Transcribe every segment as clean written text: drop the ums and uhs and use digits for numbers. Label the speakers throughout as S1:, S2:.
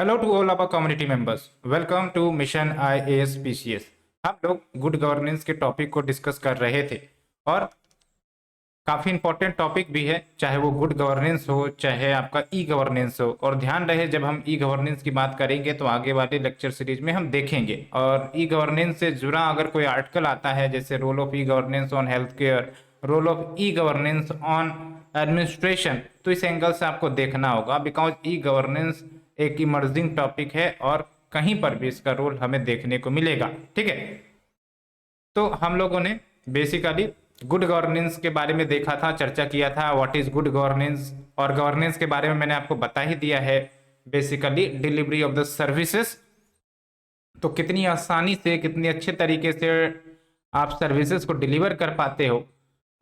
S1: Hello to all our community members, welcome to mission IAS PCS। हम लोग good governance के topic को discuss कर रहे थे और काफ़ी इंपॉर्टेंट टॉपिक भी है, चाहे वो गुड गवर्नेंस हो चाहे आपका ई गवर्नेंस हो। और ध्यान रहे, जब हम ई गवर्नेंस की बात करेंगे तो आगे वाले लेक्चर सीरीज में हम देखेंगे। और ई गवर्नेंस से जुड़ा अगर कोई आर्टिकल आता है, जैसे role of e governance on health care, role of e governance on administration, तो इस एंगल से आपको देखना होगा, बिकॉज ई गवर्नेंस एक इमर्जिंग टॉपिक है और कहीं पर भी इसका रोल हमें देखने को मिलेगा। ठीक है, तो हम लोगों ने बेसिकली गुड गवर्नेंस के बारे में देखा था, चर्चा किया था व्हाट इज गुड गवर्नेंस। और गवर्नेंस के बारे में मैंने आपको बता ही दिया है, basically delivery of the services. तो कितनी आसानी से, कितनी अच्छे तरीके से आप सर्विसेज को डिलीवर कर पाते हो,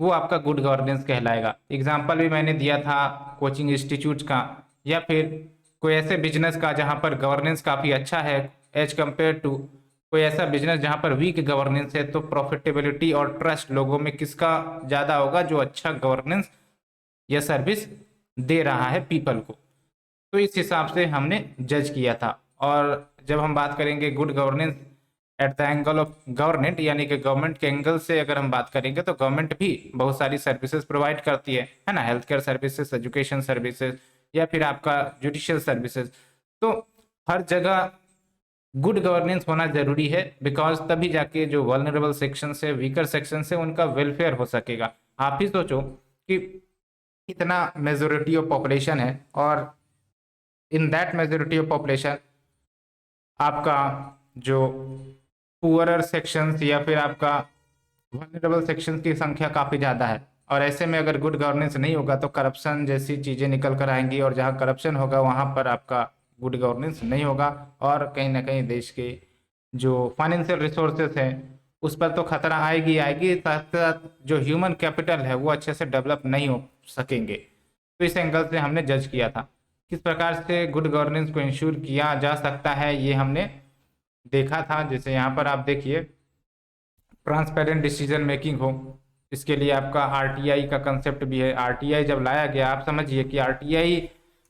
S1: वो आपका गुड गवर्नेंस कहलाएगा। एग्जाम्पल भी मैंने दिया था कोचिंग इंस्टीट्यूट का, या फिर कोई ऐसे बिजनेस का जहाँ पर गवर्नेंस काफ़ी अच्छा है एज कम्पेयर टू कोई ऐसा बिजनेस जहाँ पर वीक गवर्नेंस है। तो प्रॉफिटेबिलिटी और ट्रस्ट लोगों में किसका ज़्यादा होगा, जो अच्छा गवर्नेंस या सर्विस दे रहा है पीपल को। तो इस हिसाब से हमने जज किया था। और जब हम बात करेंगे good governance at the angle of government, यानी कि गवर्नमेंट के एंगल से अगर हम बात करेंगे, तो गवर्नमेंट भी बहुत सारी सर्विसेज प्रोवाइड करती है ना, health care services, education services, या फिर आपका जुडिशियल सर्विसेज। तो हर जगह गुड गवर्नेंस होना जरूरी है, बिकॉज तभी जाके जो वल्नरेबल सेक्शन से, वीकर सेक्शन से, उनका वेलफेयर हो सकेगा। आप ही सोचो कि इतना मेजोरिटी ऑफ पॉपुलेशन है, और in that majority of population आपका जो पुअरर सेक्शंस या फिर आपका वल्नरेबल सेक्शंस की संख्या काफ़ी ज़्यादा है। और ऐसे में अगर गुड गवर्नेंस नहीं होगा तो करप्शन जैसी चीज़ें निकल कर आएंगी, और जहाँ करप्शन होगा वहाँ पर आपका गुड गवर्नेंस नहीं होगा, और कहीं ना कहीं देश के जो फाइनेंशियल रिसोर्सेस हैं उस पर तो खतरा आएगी आएगी, साथ साथ जो ह्यूमन कैपिटल है वो अच्छे से डेवलप नहीं हो सकेंगे। तो इस एंगल से हमने जज किया था किस प्रकार से गुड गवर्नेंस को इंश्योर किया जा सकता है, ये हमने देखा था। जैसे यहाँ पर आप देखिए, ट्रांसपेरेंट डिसीजन मेकिंग हो, इसके लिए आपका RTI का कंसेप्ट भी है। RTI जब लाया गया, आप समझिए कि RTI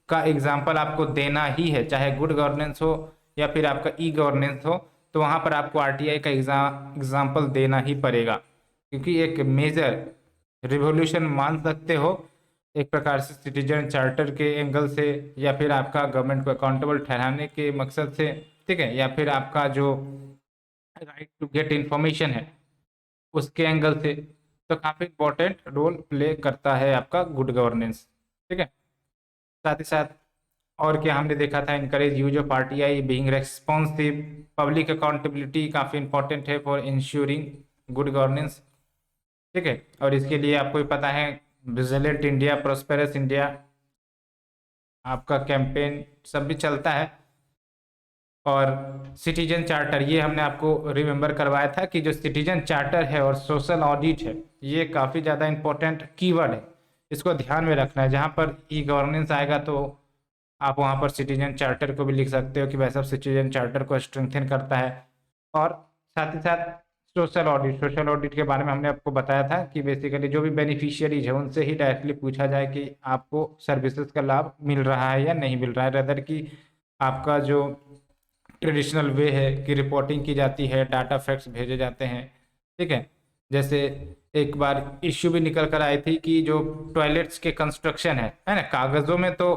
S1: का एग्जाम्पल आपको देना ही है, चाहे गुड गवर्नेंस हो या फिर आपका ई गवर्नेंस हो, तो वहाँ पर आपको RTI का एग्जाम्पल देना ही पड़ेगा, क्योंकि एक मेजर रिवोल्यूशन मान सकते हो एक प्रकार से, सिटीजन चार्टर के एंगल से, या फिर आपका गवर्नमेंट को अकाउंटेबल ठहराने के मकसद से, ठीक है, या फिर आपका जो राइट टू गेट इंफॉर्मेशन है उसके एंगल से। तो काफ़ी इंपॉर्टेंट रोल प्ले करता है आपका गुड गवर्नेंस। ठीक है, साथ ही साथ और क्या हमने देखा था, encourage use of RTI, being responsive, public accountability काफ़ी इंपॉर्टेंट है फॉर इंश्योरिंग गुड गवर्नेंस। ठीक है, और इसके लिए आपको भी पता है विजिलेंट इंडिया, प्रोस्पेरस इंडिया, आपका कैंपेन सब भी चलता है। और सिटीजन चार्टर, ये हमने आपको रिमेंबर करवाया था कि जो सिटीजन चार्टर है और सोशल ऑडिट है, ये काफ़ी ज़्यादा इंपॉर्टेंट कीवर्ड है, इसको ध्यान में रखना है। जहाँ पर ई गवर्नेंस आएगा तो आप वहाँ पर सिटीजन चार्टर को भी लिख सकते हो कि वैसा सिटीजन चार्टर को स्ट्रेंथन करता है। और साथ ही साथ सोशल ऑडिट के बारे में हमने आपको बताया था कि बेसिकली जो भी बेनिफिशियरीज है उनसे ही डायरेक्टली पूछा जाए कि आपको सर्विसेज का लाभ मिल रहा है या नहीं मिल रहा है, रेदर कि आपका जो ट्रेडिशनल वे है कि रिपोर्टिंग की जाती है, डाटा फैक्ट्स भेजे जाते हैं। ठीक है, जैसे एक बार इश्यू भी निकल कर आई थी कि जो टॉयलेट्स के कंस्ट्रक्शन है ना, कागज़ों में तो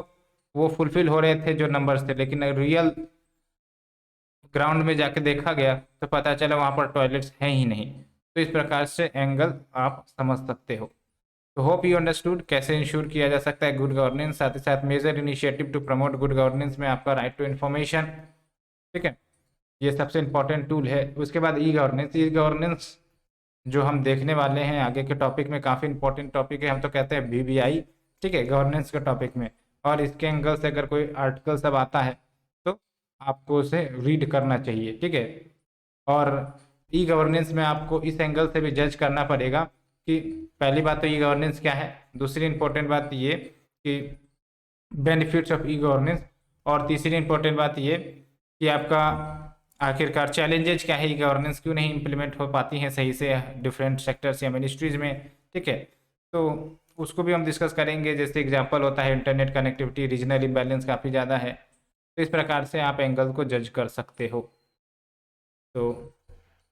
S1: वो फुलफिल हो रहे थे जो नंबर्स थे, लेकिन रियल ग्राउंड में जाके देखा गया तो पता चला वहाँ पर टॉयलेट्स हैं ही नहीं। तो इस प्रकार से एंगल आप समझ सकते हो। तो होप यू अंडरस्टूड कैसे इंश्योर किया जा सकता है गुड गवर्नेंस। साथ ही साथ major initiative to promote good governance में आपका राइट टू इन्फॉर्मेशन, ठीक है, ये सबसे इंपॉर्टेंट टूल है। उसके बाद ई गवर्नेंस, ई गवर्नेंस जो हम देखने वाले हैं आगे के टॉपिक में, काफ़ी इंपॉर्टेंट टॉपिक है, हम तो कहते हैं BBI, ठीक है, गवर्नेंस के टॉपिक में। और इसके एंगल से अगर कोई आर्टिकल सब आता है तो आपको उसे रीड करना चाहिए। ठीक है, और ई गवर्नेंस में आपको इस एंगल से भी जज करना पड़ेगा कि पहली बात तो ई गवर्नेंस क्या है, दूसरी इंपॉर्टेंट बात ये कि बेनिफिट्स ऑफ ई गवर्नेंस, और तीसरी इंपॉर्टेंट बात ये कि आपका आखिरकार चैलेंजेज क्या है, ई गवर्नेंस क्यों नहीं इम्प्लीमेंट हो पाती हैं सही से डिफरेंट सेक्टर्स या मिनिस्ट्रीज में। ठीक है, तो उसको भी हम डिस्कस करेंगे। जैसे एग्जांपल होता है इंटरनेट कनेक्टिविटी, रीजनल इम्बैलेंस काफ़ी ज़्यादा है, तो इस प्रकार से आप एंगल को जज कर सकते हो। तो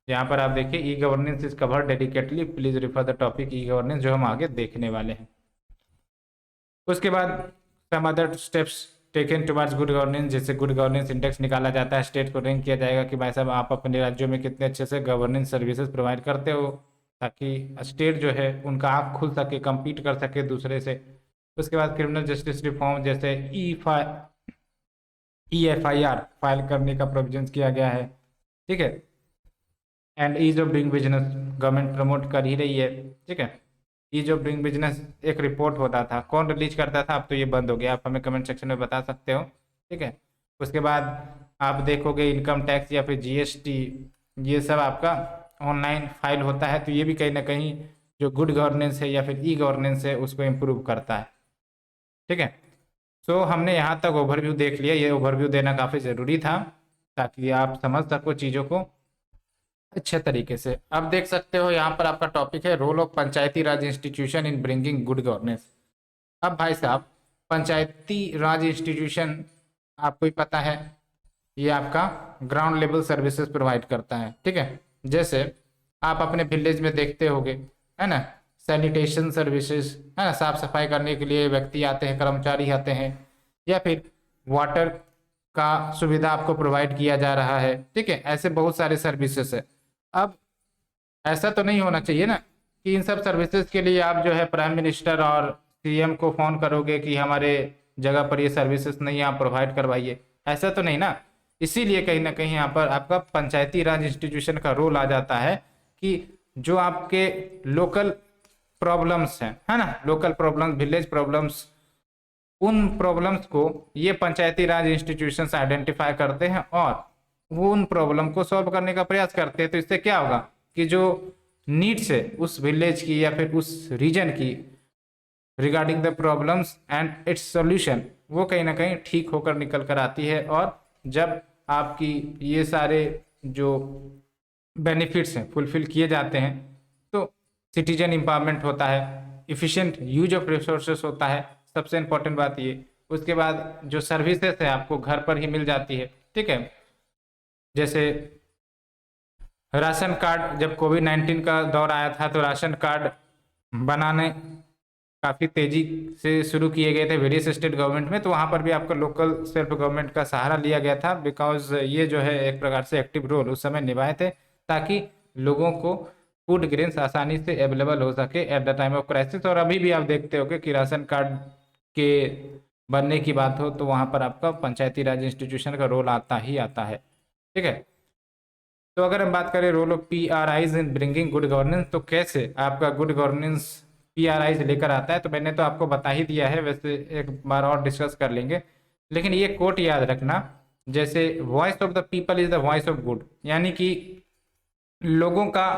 S1: यहाँ पर आप देखिए e governance is covered dedicatedly, please refer the topic e governance, जो हम आगे देखने वाले हैं। उसके बाद some other steps taken towards good governance, जैसे गुड गवर्नेंस इंडेक्स निकाला जाता है, स्टेट को रैंक किया जाएगा कि भाई साहब आप अपने राज्यों में कितने अच्छे से गवर्नेंस सर्विसेज प्रोवाइड करते हो, ताकि स्टेट जो है उनका आँख खुल सके, compete कर सके दूसरे से। उसके बाद क्रिमिनल जस्टिस रिफॉर्म, जैसे EFIR फाइल करने का प्रोविजन किया गया है, ठीक है। And ease of doing business government promote कर ही रही है, ठीक है। ईज ऑफ डूइंग बिजनेस एक रिपोर्ट होता था, कौन रिलीज करता था, अब तो ये बंद हो गया, आप हमें कमेंट सेक्शन में बता सकते हो, ठीक है। उसके बाद आप देखोगे इनकम टैक्स या फिर GST, ये सब आपका ऑनलाइन फाइल होता है, तो ये भी कहीं ना कहीं जो गुड गवर्नेंस है या फिर ई गवर्नेंस है उसको इम्प्रूव करता है, ठीक है। सो हमने यहाँ तक ओवरव्यू देख लिया, ये ओवरव्यू देना काफ़ी ज़रूरी था ताकि आप समझ सको चीज़ों को अच्छे तरीके से। अब देख सकते हो यहाँ पर आपका टॉपिक है role of Panchayati Raj institution in bringing good governance. अब भाई साहब पंचायती राज इंस्टीट्यूशन आपको ही पता है, ये आपका ग्राउंड लेवल सर्विसेज प्रोवाइड करता है, ठीक है। जैसे आप अपने विलेज में देखते होंगे, है ना, सैनिटेशन सर्विसेज, है ना, साफ सफाई करने के लिए व्यक्ति आते हैं, कर्मचारी आते हैं, या फिर वाटर का सुविधा आपको प्रोवाइड किया जा रहा है, ठीक है। ऐसे बहुत सारे सर्विसेज है। अब ऐसा तो नहीं होना चाहिए ना कि इन सब सर्विसेज के लिए आप जो है प्राइम मिनिस्टर और CM को फ़ोन करोगे कि हमारे जगह पर ये सर्विसेज नहीं है, आप प्रोवाइड करवाइए, ऐसा तो नहीं ना। इसीलिए कहीं ना कहीं यहाँ पर आपका पंचायती राज इंस्टीट्यूशन का रोल आ जाता है कि जो आपके लोकल प्रॉब्लम्स हैं, है ना, लोकल प्रॉब्लम्स, विलेज प्रॉब्लम्स, उन प्रॉब्लम्स को ये पंचायती राज इंस्टीट्यूशंस आइडेंटिफाई करते हैं और वो उन प्रॉब्लम को सॉल्व करने का प्रयास करते हैं। तो इससे क्या होगा कि जो नीड्स है उस विलेज की या फिर उस रीजन की regarding the problems and it's solution, वो कहीं ना कहीं ठीक होकर निकल कर आती है। और जब आपकी ये सारे जो बेनिफिट्स हैं फुलफिल किए जाते हैं तो सिटीजन एम्पावरमेंट होता है, इफ़िशिएंट यूज ऑफ रिसोर्सेस होता है, सबसे इम्पोर्टेंट बात ये। उसके बाद जो सर्विसेज है आपको घर पर ही मिल जाती है, ठीक है। जैसे राशन कार्ड, जब कोविड-19 का दौर आया था तो राशन कार्ड बनाने काफ़ी तेजी से शुरू किए गए थे वेरियस स्टेट गवर्नमेंट में, तो वहाँ पर भी आपका लोकल सेल्फ गवर्नमेंट का सहारा लिया गया था, बिकॉज ये जो है एक प्रकार से एक्टिव रोल उस समय निभाए थे ताकि लोगों को फूड ग्रेन्स आसानी से अवेलेबल हो सके at the time of crisis. और अभी भी आप देखते हो कि राशन कार्ड के बनने की बात हो तो वहाँ पर आपका पंचायती राज इंस्टीट्यूशन का रोल आता ही आता है, ठीक है। तो अगर हम बात करें role of PRIs in bringing good governance, तो कैसे आपका गुड गवर्नेंस PRIs लेकर आता है, तो मैंने तो आपको बता ही दिया है, वैसे एक बार और डिस्कस कर लेंगे। लेकिन ये कोट याद रखना, जैसे voice of the people is the voice of good, यानी कि लोगों का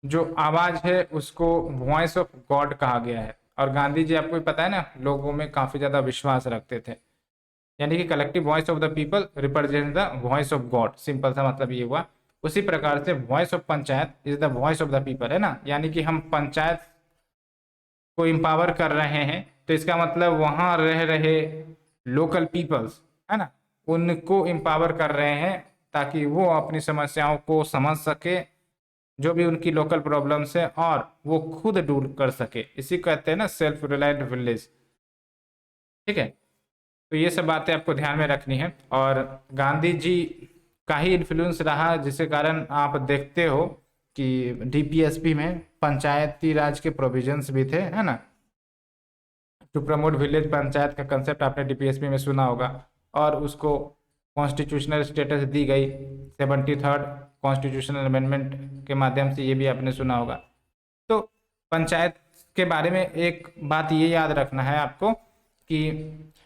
S1: जो आवाज है उसको वॉइस ऑफ गॉड कहा गया है। और गांधी जी आपको भी पता है ना, लोगों में काफी ज्यादा विश्वास रखते थे, यानी कि collective voice of the people represent the voice of God, simple सा मतलब ये हुआ। उसी प्रकार से voice of panchayat is the voice of the people, है ना, यानी कि हम पंचायत को एम्पावर कर रहे हैं तो इसका मतलब वहाँ रह रहे लोकल पीपल्स, है ना, उनको एम्पावर कर रहे हैं ताकि वो अपनी समस्याओं को समझ सके, जो भी उनकी लोकल प्रॉब्लम्स है, और वो खुद दूर कर सके। इसी को कहते हैं ना सेल्फ रिलायंट विलेज, ठीक है। तो ये सब बातें आपको ध्यान में रखनी है। और गांधी जी का ही इन्फ्लुएंस रहा जिसके कारण आप देखते हो कि DPSP में पंचायती राज के प्रोविजंस भी थे, है ना, टू प्रमोट विलेज पंचायत का कंसेप्ट आपने DPSP में सुना होगा, और उसको कॉन्स्टिट्यूशनल स्टेटस दी गई 73rd कॉन्स्टिट्यूशनल अमेंडमेंट के माध्यम से, ये भी आपने सुना होगा। तो पंचायत के बारे में एक बात ये याद रखना है आपको कि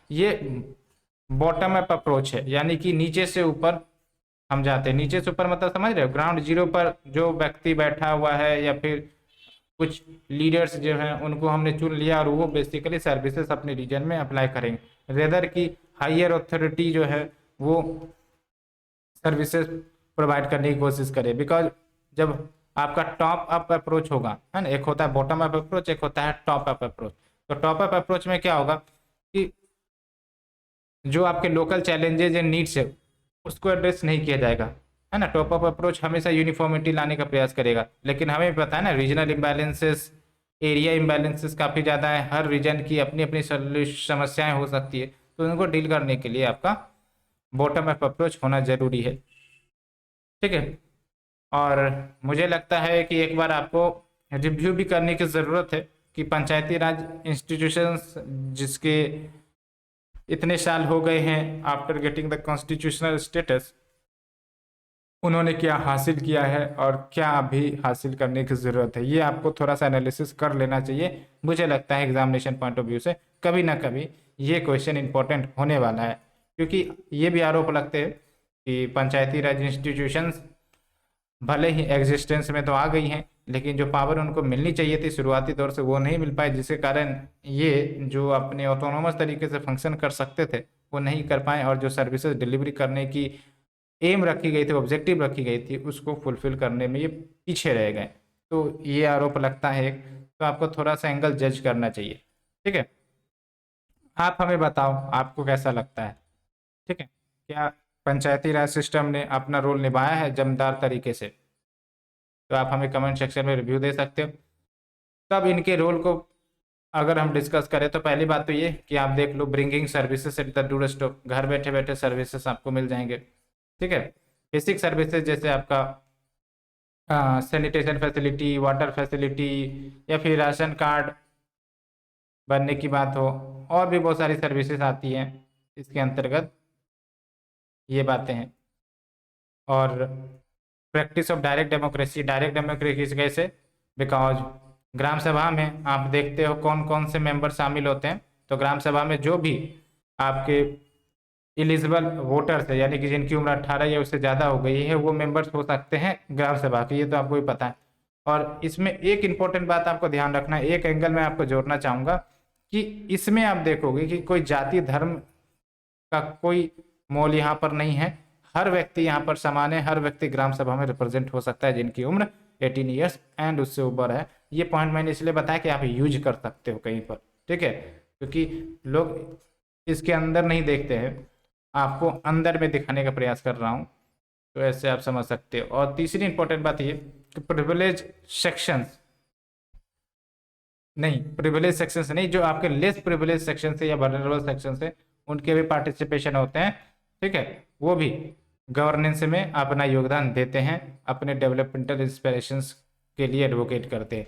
S1: ये बॉटम अप अप्रोच है, यानी कि नीचे से ऊपर हम जाते हैं। नीचे से ऊपर मतलब समझ रहे हो, ग्राउंड जीरो पर जो व्यक्ति बैठा हुआ है या फिर कुछ लीडर्स जो हैं उनको हमने चुन लिया और वो बेसिकली सर्विसेज अपने रीजन में अप्लाई करेंगे, रेदर की हायर अथॉरिटी जो है वो सर्विसेज प्रोवाइड करने की कोशिश करे। बिकॉज जब आपका टॉप अप अप्रोच होगा, है ना, एक होता है बॉटम अप अप्रोच, एक होता है टॉप अप अप्रोच। तो टॉप अप अप्रोच में क्या होगा कि जो आपके लोकल चैलेंजेज एंड नीड्स है उसको एड्रेस नहीं किया जाएगा, है ना। टॉप अप अप्रोच हमेशा यूनिफॉर्मिटी लाने का प्रयास करेगा, लेकिन हमें पता है ना रीजनल इम्बैलेंसेस, एरिया इम्बैलेंसेस काफ़ी ज़्यादा है, हर रीजन की अपनी अपनी समस्याएं हो सकती है, तो उनको डील करने के लिए आपका बॉटम अप अप्रोच होना जरूरी है, ठीक है। और मुझे लगता है कि एक बार आपको रिव्यू भी करने की ज़रूरत है कि पंचायती राज इंस्टीट्यूशंस जिसके इतने साल हो गए हैं after getting the constitutional status, उन्होंने क्या हासिल किया है और क्या अभी हासिल करने की ज़रूरत है, ये आपको थोड़ा सा एनालिसिस कर लेना चाहिए। मुझे लगता है एग्जामिनेशन पॉइंट ऑफ व्यू से कभी ना कभी ये क्वेश्चन इंपॉर्टेंट होने वाला है, क्योंकि ये भी आरोप लगते हैं कि पंचायती राज इंस्टीट्यूशंस भले ही एग्जिस्टेंस में तो आ गई हैं, लेकिन जो पावर उनको मिलनी चाहिए थी शुरुआती दौर से वो नहीं मिल पाई, जिसके कारण ये जो अपने ऑटोनोमस तरीके से फंक्शन कर सकते थे वो नहीं कर पाए, और जो सर्विसेज डिलीवरी करने की एम रखी गई थी, ऑब्जेक्टिव रखी गई थी, उसको फुलफिल करने में ये पीछे रह गए। तो ये आरोप लगता है एक, तो आपको थोड़ा सा एंगल जज करना चाहिए, ठीक है। आप हमें बताओ आपको कैसा लगता है, ठीक है। क्या पंचायती राज सिस्टम ने अपना रोल निभाया है जमदार तरीके से? तो आप हमें कमेंट सेक्शन में रिव्यू दे सकते हो। तब इनके रोल को अगर हम डिस्कस करें तो पहली बात तो ये कि आप देख लो, bringing services at the doorstep, घर बैठे बैठे सर्विसेज आपको मिल जाएंगे, ठीक है। बेसिक सर्विसेज जैसे आपका सैनिटेशन फैसिलिटी, वाटर फैसिलिटी, या फिर राशन कार्ड बनने की बात हो, और भी बहुत सारी सर्विसेज आती हैं इसके अंतर्गत, ये बातें हैं। और प्रैक्टिस ऑफ डायरेक्ट डेमोक्रेसी कैसे? बिकॉज ग्राम सभा में आप देखते हो कौन कौन से मेंबर शामिल होते हैं, तो ग्राम सभा में जो भी आपके एलिजिबल वोटर्स है, यानी कि जिनकी उम्र 18 या उससे ज़्यादा हो गई है, वो मेंबर्स हो सकते हैं ग्राम सभा के, ये तो आपको भी पता है। और इसमें एक इम्पॉर्टेंट बात आपको ध्यान रखना है, एक एंगल मैं आपको जोड़ना चाहूँगा कि इसमें आप देखोगे कि कोई जाति धर्म का कोई मोल यहाँ पर नहीं है, हर व्यक्ति यहाँ पर समान है, हर व्यक्ति ग्राम सभा में रिप्रेजेंट हो सकता है जिनकी उम्र 18 ईयर्स एंड उससे ऊपर है। ये पॉइंट मैंने इसलिए बताया कि आप यूज कर सकते हो कहीं पर, ठीक है, क्योंकि लोग इसके अंदर नहीं देखते हैं, आपको अंदर में दिखाने का प्रयास कर रहा हूँ, तो ऐसे आप समझ सकते हो। और तीसरी इंपॉर्टेंट बात ये कि प्रिविलेज सेक्शंस नहीं, जो आपके लेस प्रिविलेज सेक्शन से या वल्नरेबल सेक्शन से, उनके भी पार्टिसिपेशन होते हैं, ठीक है। वो भी गवर्नेंस में अपना योगदान देते हैं, अपने डेवलपमेंटल इंस्पिरेशंस के लिए एडवोकेट करते हैं।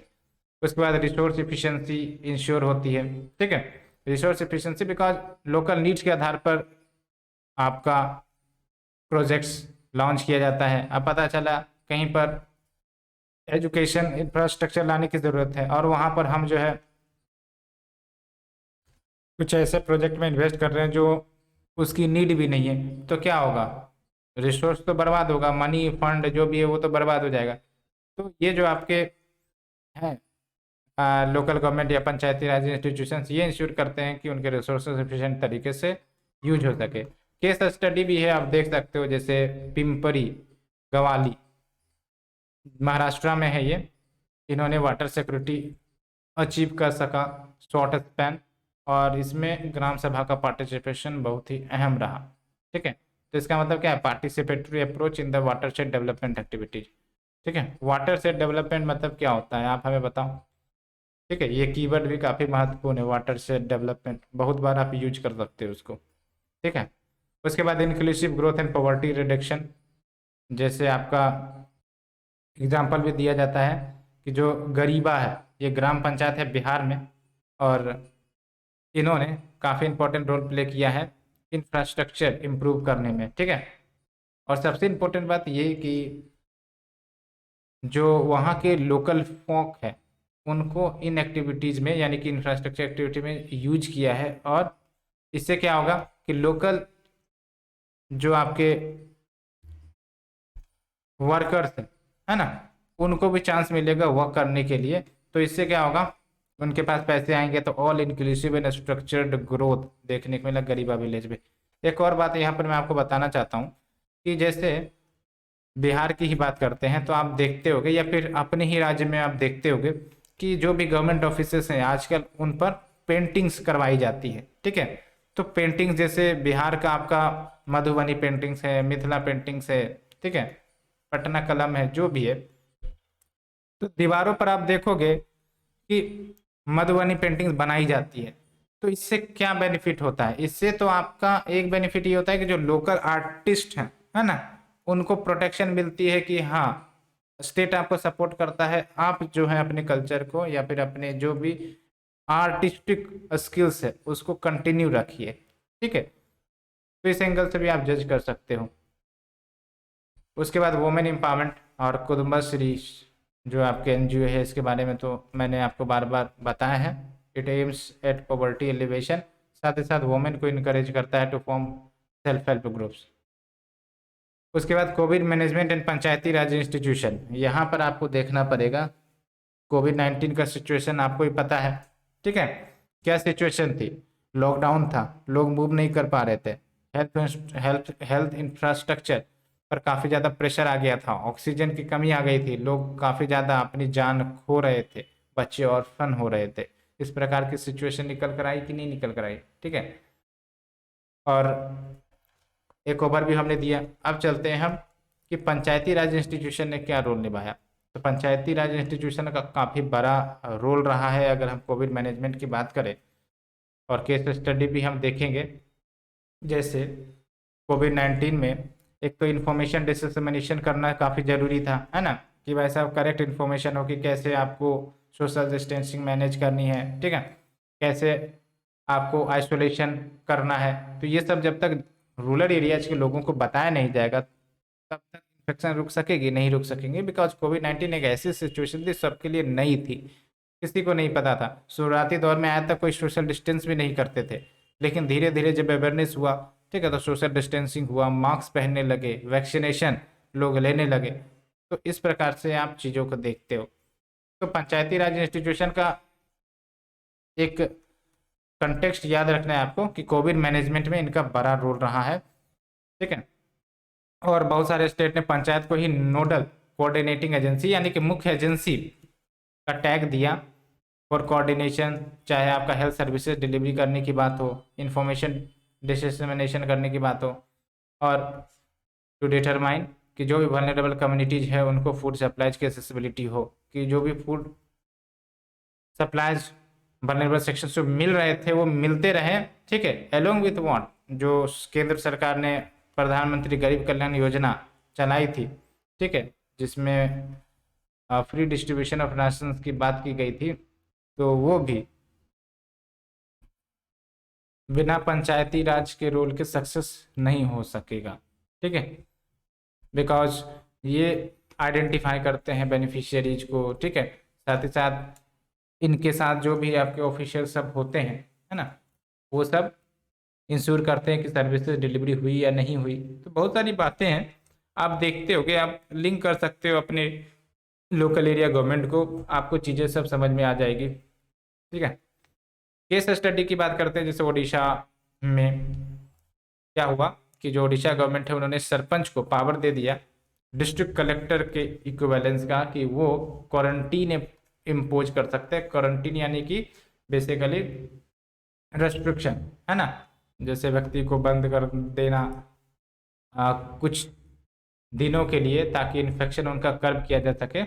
S1: उसके बाद रिसोर्स इफिशिएंसी इंश्योर होती है, ठीक है। Resource efficiency because local needs के आधार पर आपका प्रोजेक्ट्स लॉन्च किया जाता है। अब पता चला कहीं पर एजुकेशन इंफ्रास्ट्रक्चर लाने की ज़रूरत है, और वहाँ पर हम जो है कुछ ऐसे प्रोजेक्ट में इन्वेस्ट कर रहे हैं जो उसकी नीड भी नहीं है, तो क्या होगा? रिसोर्स तो बर्बाद होगा, मनी फंड जो भी है वो तो बर्बाद हो जाएगा। तो ये जो आपके हैं लोकल गवर्नमेंट या पंचायती राज इंस्टीट्यूशंस, ये इंश्योर करते हैं कि उनके रिसोर्सेज एफिशिएंट तरीके से यूज हो सके। केस स्टडी भी है, आप देख सकते हो, जैसे पिंपरी गवाली महाराष्ट्र में है ये, इन्होंने वाटर सिक्योरिटी अचीव कर सका शॉर्ट स्पैन, और इसमें ग्राम सभा का पार्टिसिपेशन बहुत ही अहम रहा, ठीक है। तो इसका मतलब क्या है? Participatory approach in the water shade development activities, ठीक है। वाटर शेड डेवलपमेंट मतलब क्या होता है, आप हमें बताओ, ठीक है। ये कीवर्ड भी काफ़ी महत्वपूर्ण है, वाटर शेड डेवलपमेंट, बहुत बार आप यूज कर सकते हो उसको, ठीक है। उसके बाद inclusive growth and poverty reduction, जैसे आपका एग्जाम्पल भी दिया जाता है कि जो गरीबा है, ये ग्राम पंचायत है बिहार में, और इन्होंने काफ़ी इंपॉर्टेंट रोल प्ले किया है इंफ्रास्ट्रक्चर इम्प्रूव करने में, ठीक है। और सबसे इम्पोर्टेंट बात ये कि जो वहाँ के लोकल फोक है उनको इन एक्टिविटीज़ में, यानी कि इंफ्रास्ट्रक्चर एक्टिविटी में यूज किया है, और इससे क्या होगा कि लोकल जो आपके वर्कर्स है ना, उनको भी चांस मिलेगा वर्क करने के लिए। तो इससे क्या होगा, उनके पास पैसे आएंगे, तो all inclusive and structured growth देखने को मिला गरीबा विलेज में। एक और बात यहाँ पर मैं आपको बताना चाहता हूँ कि जैसे बिहार की ही बात करते हैं, तो आप देखते होगे, या फिर अपने ही राज्य में आप देखते होगे कि जो भी गवर्नमेंट ऑफिसेस हैं आजकल उन पर पेंटिंग्स करवाई जाती है, ठीक है। तो पेंटिंग्स जैसे बिहार का आपका मधुबनी पेंटिंग्स है, मिथिला पेंटिंग्स है, ठीक है, पटना कलम है, जो भी है, तो दीवारों पर आप देखोगे कि मधुबनी पेंटिंग्स बनाई जाती है। तो इससे क्या बेनिफिट होता है? इससे तो आपका एक बेनिफिट ये होता है कि जो लोकल आर्टिस्ट हैं, है ना, उनको प्रोटेक्शन मिलती है कि हाँ, स्टेट आपको सपोर्ट करता है, आप जो है अपने कल्चर को या फिर अपने जो भी आर्टिस्टिक स्किल्स है उसको कंटिन्यू रखिए, ठीक है। तो इस एंगल से भी आप जज कर सकते हो। उसके बाद वुमेन एम्पावरमेंट और कुटुंबश्री जो आपके एनजीओ है, इसके बारे में तो मैंने आपको बार बार बताया है। It aims at poverty alleviation, साथ ही साथ वुमेन को इनकरेज करता है to form self help groups. उसके बाद covid management and Panchayati Raj institution, यहाँ पर आपको देखना पड़ेगा। कोविड-19 का सिचुएशन आपको ही पता है, ठीक है, क्या सिचुएशन थी? लॉकडाउन था, लोग मूव नहीं कर पा रहे थे, हेल्थ इंफ्रास्ट्रक्चर पर काफ़ी ज़्यादा प्रेशर आ गया था, ऑक्सीजन की कमी आ गई थी, लोग काफ़ी ज़्यादा अपनी जान खो रहे थे, बच्चे ऑर्फन हो रहे थे। इस प्रकार की सिचुएशन निकल कर आई कि नहीं निकल कर आई, ठीक है। और एक ओवरव्यू हमने दिया। अब चलते हैं हम कि पंचायती राज इंस्टीट्यूशन ने क्या रोल निभाया। तो पंचायती राज इंस्टीट्यूशन का काफ़ी बड़ा रोल रहा है अगर हम कोविड मैनेजमेंट की बात करें, और केस स्टडी भी हम देखेंगे। जैसे कोविड-19 में एक तो इन्फॉर्मेशन डिसमिनेशन करना काफ़ी ज़रूरी था, है ना, कि भाई साहब करेक्ट इन्फॉर्मेशन हो कि कैसे आपको सोशल डिस्टेंसिंग मैनेज करनी है, ठीक है, कैसे आपको आइसोलेशन करना है। तो ये सब जब तक रूरल एरियाज के लोगों को बताया नहीं जाएगा तब तक इन्फेक्शन रुक सकेगी, नहीं रुक सकेंगे। बिकॉज कोविड-19 एक ऐसी सिचुएशन थी सबके लिए नई थी, किसी को नहीं पता था। शुरुआती दौर में आया तक कोई सोशल डिस्टेंस भी नहीं करते थे, लेकिन धीरे धीरे जब अवेयरनेस हुआ, ठीक है, तो सोशल डिस्टेंसिंग हुआ, मास्क पहनने लगे, वैक्सीनेशन लोग लेने लगे। तो इस प्रकार से आप चीज़ों को देखते हो। तो पंचायती राज इंस्टीट्यूशन का एक कंटेक्स्ट याद रखना है आपको कि कोविड मैनेजमेंट में इनका बड़ा रोल रहा है, ठीक है। और बहुत सारे स्टेट ने पंचायत को ही नोडल कोऑर्डिनेटिंग एजेंसी यानी कि मुख्य एजेंसी का टैग दिया फॉर कोऑर्डिनेशन, चाहे आपका हेल्थ सर्विसेज डिलीवरी करने की बात हो, इंफॉर्मेशन डिसेमिनेशन करने की बात हो, और टू डिटरमाइन कि जो भी वल्नरेबल कम्युनिटीज़ है उनको फूड सप्लाईज की एक्सेसिबिलिटी हो, कि जो भी फूड सप्लाईज वल्नरेबल सेक्शन से मिल रहे थे वो मिलते रहे, ठीक है। एलोंग विथ वॉट जो केंद्र सरकार ने प्रधानमंत्री गरीब कल्याण योजना चलाई थी, ठीक है, जिसमें फ्री डिस्ट्रीब्यूशन ऑफ राशन की बात की गई थी, तो वो भी बिना पंचायती राज के रोल के सक्सेस नहीं हो सकेगा, ठीक है। बिकॉज ये आइडेंटिफाई करते हैं बेनिफिशियरीज को, ठीक है, साथ ही साथ इनके साथ जो भी आपके ऑफिशियल सब होते हैं, है ना, वो सब इंश्योर करते हैं कि सर्विसेज डिलीवरी हुई या नहीं हुई। तो बहुत सारी बातें हैं, आप देखते हो कि आप लिंक कर सकते हो अपने लोकल एरिया गवर्नमेंट को, आपको चीज़ें सब समझ में आ जाएगी, ठीक है। केस स्टडी की बात करते हैं, जैसे उड़ीसा में क्या हुआ कि जो उड़ीसा गवर्नमेंट है उन्होंने सरपंच को पावर दे दिया डिस्ट्रिक्ट कलेक्टर के इक्विवेलेंस का, कि वो क्वारंटीन इम्पोज कर सकते हैं। क्वारंटीन यानी कि बेसिकली रेस्ट्रिक्शन, है ना, जैसे व्यक्ति को बंद कर देना कुछ दिनों के लिए, ताकि इन्फेक्शन उनका कर्ब किया जा सके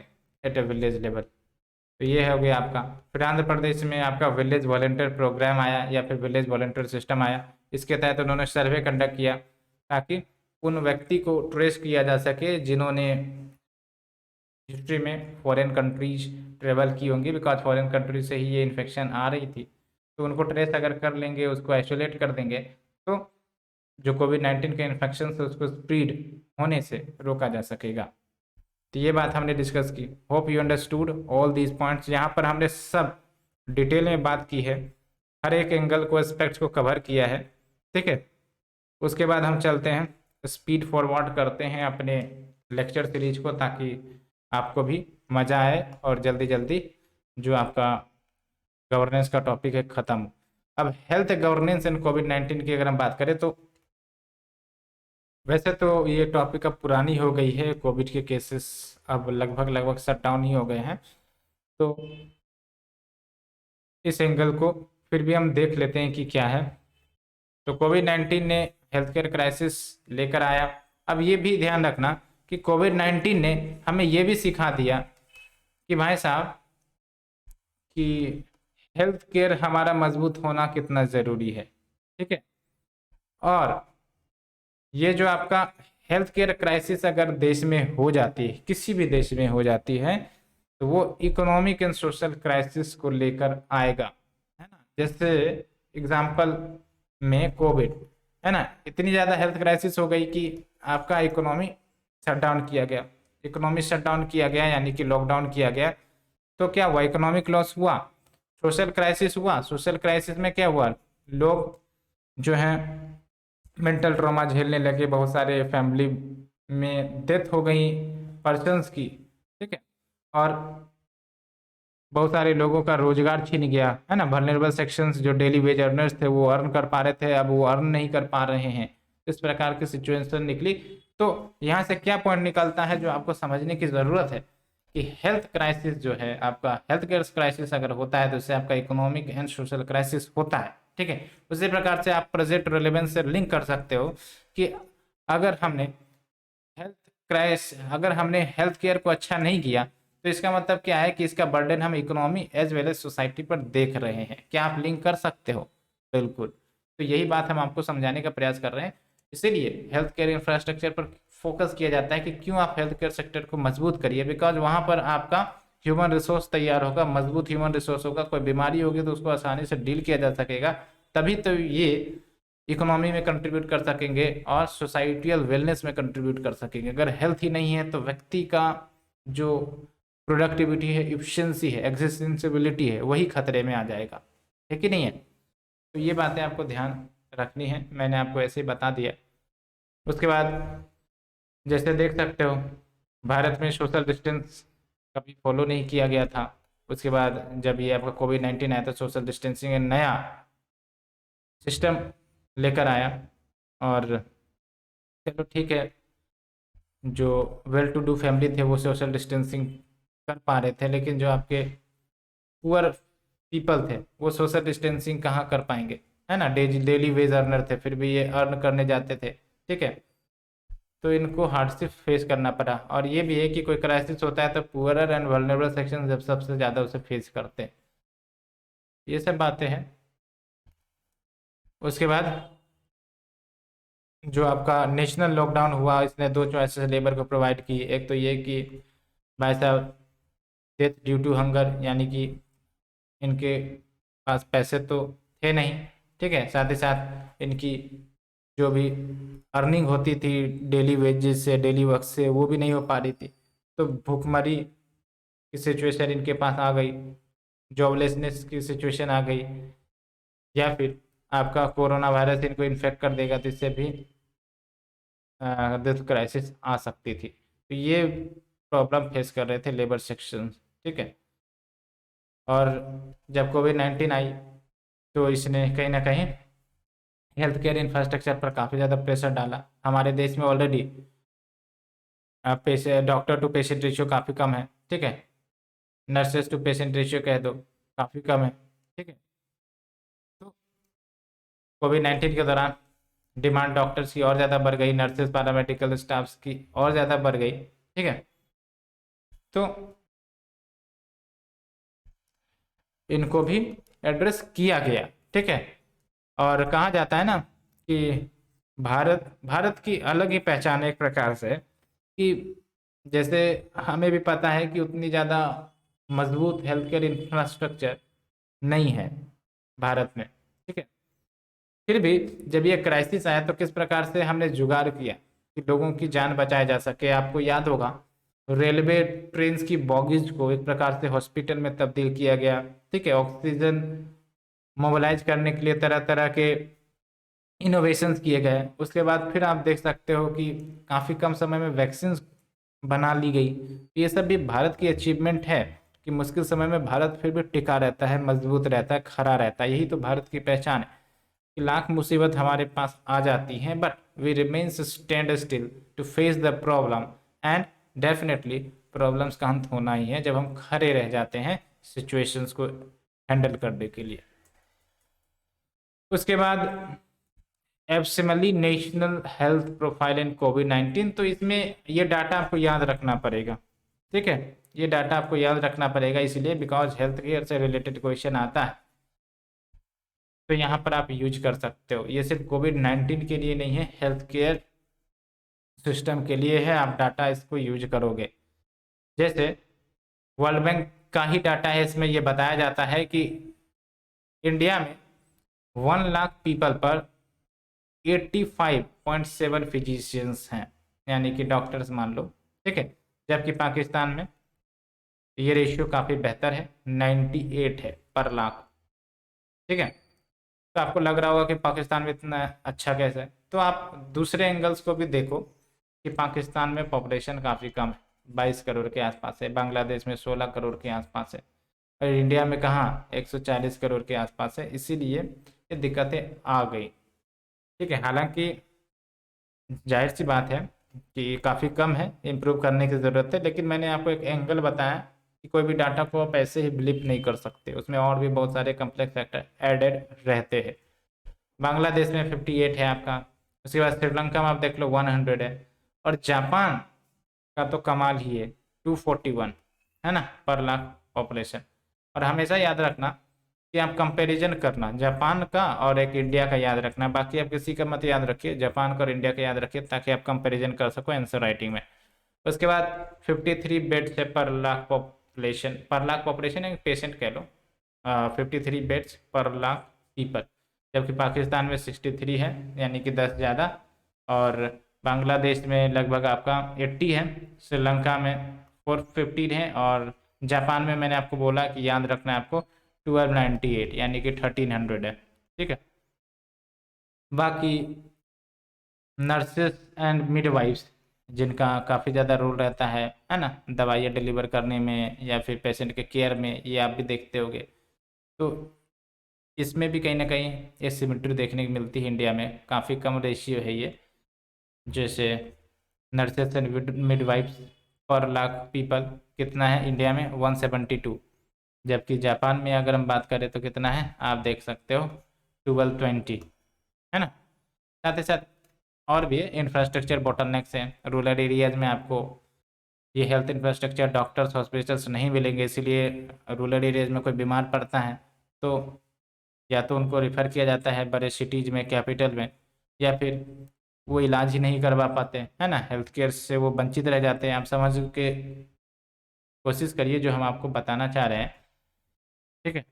S1: एट ए विलेज लेवल। तो ये हो गया आपका। फिर आंध्र प्रदेश में आपका विलेज वॉलेंटियर प्रोग्राम आया या फिर विलेज वॉलेंटियर सिस्टम आया। इसके तहत उन्होंने सर्वे कंडक्ट किया ताकि उन व्यक्ति को ट्रेस किया जा सके जिन्होंने हिस्ट्री में फॉरेन कंट्रीज ट्रेवल की होंगी, बिकॉज फॉरेन कंट्री से ही ये इन्फेक्शन आ रही थी। तो उनको ट्रेस अगर कर लेंगे, उसको आइसोलेट कर देंगे, तो जो कोविड-19 के इन्फेक्शन से उसको स्प्रीड होने से रोका जा सकेगा। तो ये बात हमने डिस्कस की। Hope you understood all these points. यहाँ पर हमने सब डिटेल में बात की है, हर एक एंगल को, एस्पेक्ट्स को कवर किया है, ठीक है। उसके बाद हम चलते हैं, स्पीड फॉरवर्ड करते हैं अपने लेक्चर सीरीज को, ताकि आपको भी मज़ा आए और जल्दी जल्दी जो आपका गवर्नेंस का टॉपिक है ख़त्म हो। अब हेल्थ गवर्नेंस एंड कोविड-19 की अगर हम बात करें, तो वैसे तो ये टॉपिक अब पुरानी हो गई है, कोविड के केसेस अब लगभग शट डाउन ही हो गए हैं। तो इस एंगल को फिर भी हम देख लेते हैं कि क्या है। तो कोविड-19 ने हेल्थ केयर क्राइसिस लेकर आया। अब ये भी ध्यान रखना कि कोविड-19 ने हमें ये भी सिखा दिया कि भाई साहब कि हेल्थ केयर हमारा मजबूत होना कितना ज़रूरी है। ठीक है, और ये जो आपका हेल्थ केयर क्राइसिस अगर देश में हो जाती है, किसी भी देश में हो जाती है, तो वो इकोनॉमिक एंड सोशल क्राइसिस को लेकर आएगा, है ना। जैसे एग्जांपल में कोविड, है ना, इतनी ज़्यादा हेल्थ क्राइसिस हो गई कि आपका इकोनॉमी शट डाउन किया गया। इकोनॉमी शट डाउन किया गया यानी कि लॉकडाउन किया गया, तो क्या हुआ, इकोनॉमिक लॉस हुआ, सोशल क्राइसिस हुआ। सोशल क्राइसिस में क्या हुआ, लोग जो हैं मेंटल ट्रॉमा झेलने लगे, बहुत सारे फैमिली में डेथ हो गई पर्सन्स की। ठीक है, और बहुत सारे लोगों का रोजगार छीन गया, है ना। वल्नरेबल सेक्शंस जो डेली वेज अर्नर्स थे वो अर्न कर पा रहे थे, अब वो अर्न नहीं कर पा रहे हैं। इस प्रकार की सिचुएशन निकली। तो यहाँ से क्या पॉइंट निकलता है जो आपको समझने की ज़रूरत है कि हेल्थ क्राइसिस जो है आपका, हेल्थ केयर क्राइसिस अगर होता है तो उससे आपका इकोनॉमिक एंड सोशल क्राइसिस होता है। ठीक है, उसी प्रकार से आप प्रेजेंट रेलेवेंस से लिंक कर सकते हो कि अगर हमने हेल्थ केयर को अच्छा नहीं किया तो इसका मतलब क्या है कि इसका बर्डन हम economy as well as society पर देख रहे हैं। क्या आप लिंक कर सकते हो? बिल्कुल। तो यही बात हम आपको समझाने का प्रयास कर रहे हैं। इसीलिए हेल्थ केयर इंफ्रास्ट्रक्चर पर फोकस किया जाता है कि क्यों आप हेल्थ केयर सेक्टर को मजबूत करिए, बिकॉज वहां पर आपका ह्यूमन रिसोर्स तैयार होगा, मजबूत ह्यूमन रिसोर्स होगा। कोई बीमारी होगी तो उसको आसानी से डील किया जा सकेगा, तभी तो ये इकोनॉमी में कंट्रीब्यूट कर सकेंगे और सोसाइटियल वेलनेस में कंट्रीब्यूट कर सकेंगे। अगर हेल्थ ही नहीं है तो व्यक्ति का जो प्रोडक्टिविटी है, इफिशिएंसी है, एग्जिस्टेंसिबिलिटी है, वही खतरे में आ जाएगा, है कि नहीं है। तो ये बातें आपको ध्यान रखनी है, मैंने आपको ऐसे ही बता दिया। उसके बाद जैसे देख सकते हो भारत में सोशल डिस्टेंस कभी फॉलो नहीं किया गया था। उसके बाद जब ये आपका कोविड-19 आया तो सोशल डिस्टेंसिंग एक नया सिस्टम लेकर आया। और चलो ठीक है, जो वेल टू डू फैमिली थे वो सोशल डिस्टेंसिंग कर पा रहे थे, लेकिन जो आपके पुअर पीपल थे वो सोशल डिस्टेंसिंग कहाँ कर पाएंगे, है ना। डेली वेज अर्नर थे, फिर भी ये अर्न करने जाते थे। ठीक है, तो इनको हार्डशिप फेस करना पड़ा। और ये भी है कि कोई क्राइसिस होता है तो पुअरर एंड वल्नरेबल सेक्शन जब सबसे ज़्यादा उसे फेस करते हैं। ये सब बातें हैं। उसके बाद जो आपका नेशनल लॉकडाउन हुआ, इसने दो चॉइसेस लेबर को प्रोवाइड की। एक तो ये कि भाई साहब डेथ ड्यू टू हंगर, यानी कि इनके पास पैसे तो थे नहीं। ठीक है, साथ ही साथ इनकी जो भी अर्निंग होती थी डेली वेजेस से, डेली वर्क से, वो भी नहीं हो पा रही थी। तो भूखमरी की सिचुएशन इनके पास आ गई, जॉबलेसनेस की सिचुएशन आ गई, या फिर आपका कोरोना वायरस इनको इन्फेक्ट कर देगा तो इससे भी डेथ क्राइसिस आ सकती थी। तो ये प्रॉब्लम फेस कर रहे थे लेबर सेक्शन। ठीक है, और जब कोविड-19 आई तो इसने कहीं ना कहीं हेल्थ केयर इंफ्रास्ट्रक्चर पर काफ़ी ज़्यादा प्रेशर डाला। हमारे देश में already doctor to patient ratio काफ़ी कम है। ठीक है, नर्सेस टू पेशेंट रेशियो कह दो काफ़ी कम है। ठीक है, तो कोविड-19 के दौरान डिमांड डॉक्टर्स की और ज़्यादा बढ़ गई, नर्सेस पैरामेडिकल स्टाफ्स की और ज़्यादा बढ़ गई। ठीक है, तो इनको भी एड्रेस किया गया। ठीक है, और कहा जाता है ना कि भारत भारत की अलग ही पहचान है एक प्रकार से, कि जैसे हमें भी पता है कि उतनी ज़्यादा मजबूत हेल्थ केयर इंफ्रास्ट्रक्चर नहीं है भारत में। ठीक है, फिर भी जब ये क्राइसिस आया तो किस प्रकार से हमने जुगाड़ किया कि लोगों की जान बचाया जा सके। आपको याद होगा रेलवे ट्रेन की बॉगीज को एक प्रकार से हॉस्पिटल में तब्दील किया गया। ठीक है, ऑक्सीजन मोबिलाइज करने के लिए तरह तरह के इनोवेशंस किए गए। उसके बाद फिर आप देख सकते हो कि काफ़ी कम समय में वैक्सीन बना ली गई। ये सब भी भारत की अचीवमेंट है कि मुश्किल समय में भारत फिर भी टिका रहता है, मजबूत रहता है, खड़ा रहता है। यही तो भारत की पहचान है कि लाख मुसीबत हमारे पास आ जाती हैं but we remains stand still to face the problem, and definitely problems का अंत होना ही है जब हम खड़े रह जाते हैं सिचुएशंस को हैंडल करने के लिए। उसके बाद एब्समली नेशनल हेल्थ प्रोफाइल इन कोविड-19। तो इसमें ये डाटा आपको याद रखना पड़ेगा, ठीक है, ये डाटा आपको याद रखना पड़ेगा इसलिए बिकॉज हेल्थ केयर से रिलेटेड क्वेश्चन आता है तो यहाँ पर आप यूज कर सकते हो। ये सिर्फ कोविड-19 के लिए नहीं है, हेल्थ केयर सिस्टम के लिए है, आप डाटा इसको यूज करोगे। जैसे वर्ल्ड बैंक का ही डाटा है, इसमें यह बताया जाता है कि इंडिया में 1 लाख पीपल पर 85.7 फिजिशियंस हैं, यानी कि डॉक्टर्स मान लो, ठीक है। जबकि पाकिस्तान में ये रेशियो काफ़ी बेहतर है, 98 है पर लाख, ठीक है। तो आपको लग रहा होगा कि पाकिस्तान में इतना अच्छा कैसे है, तो आप दूसरे एंगल्स को भी देखो कि पाकिस्तान में पॉपुलेशन काफ़ी कम है, 22 करोड़ के आसपास है, बांग्लादेश में 16 करोड़ के आसपास है, और इंडिया में कहाँ 140 करोड़ के आसपास है, इसीलिए ये दिक्कतें आ गई, ठीक है। हालांकि जाहिर सी बात है कि काफ़ी कम है, इम्प्रूव करने की ज़रूरत है, लेकिन मैंने आपको एक एंगल बताया कि कोई भी डाटा को आप ऐसे ही बिलीव नहीं कर सकते, उसमें और भी बहुत सारे कम्प्लेक्स फैक्टर एडेड रहते हैं। बांग्लादेश में 58 है आपका, उसके बाद श्रीलंका में आप देख लो 100 है, और जापान का तो कमाल ही है 241 है ना पर लाख पॉपुलेशन। और हमेशा याद रखना कि आप कंपैरिजन करना जापान का और एक इंडिया का याद रखना, बाकी आप किसी का मत याद रखिए, जापान का और इंडिया का याद रखिए ताकि आप कंपैरिजन कर सको आंसर राइटिंग में। उसके बाद 53 बेड्स है पर लाख पॉपुलेशन एक पेशेंट कह लो, 53 बेड्स पर लाख पीपल, जबकि पाकिस्तान में 63 है, यानी कि 10 ज़्यादा, और बांग्लादेश में लगभग आपका 80 है, श्रीलंका में 415 है, और जापान में मैंने आपको बोला कि याद रखना है आपको 1298 यानी कि 1300 है, ठीक है। बाकी नर्सेस एंड मिडवाइफ्स जिनका काफ़ी ज़्यादा रोल रहता है ना, दवाइयाँ डिलीवर करने में या फिर पेशेंट के केयर में, ये आप भी देखते होगे, तो इसमें भी कहीं ना कहीं ये सिमिट्री देखने को मिलती है। इंडिया में काफ़ी कम रेशियो है ये, जैसे नर्सेस एंड मिडवाइफ्स पर लाख पीपल कितना है इंडिया में 172, जबकि जापान में अगर हम बात करें तो कितना है आप देख सकते हो 1220, है ना। साथ ही साथ और भी इंफ्रास्ट्रक्चर बोटलनेक्स हैं, रूरल एरियाज में आपको ये हेल्थ इंफ्रास्ट्रक्चर डॉक्टर्स हॉस्पिटल्स नहीं मिलेंगे, इसीलिए रूरल एरियाज में कोई बीमार पड़ता है तो या तो उनको रेफ़र किया जाता है बड़े सिटीज़ में, कैपिटल में, या फिर वो इलाज ही नहीं करवा पाते, है ना, हेल्थ केयर से वो वंचित रह जाते हैं। आप समझ के कोशिश करिए जो हम आपको बताना चाह रहे हैं, ठीक है।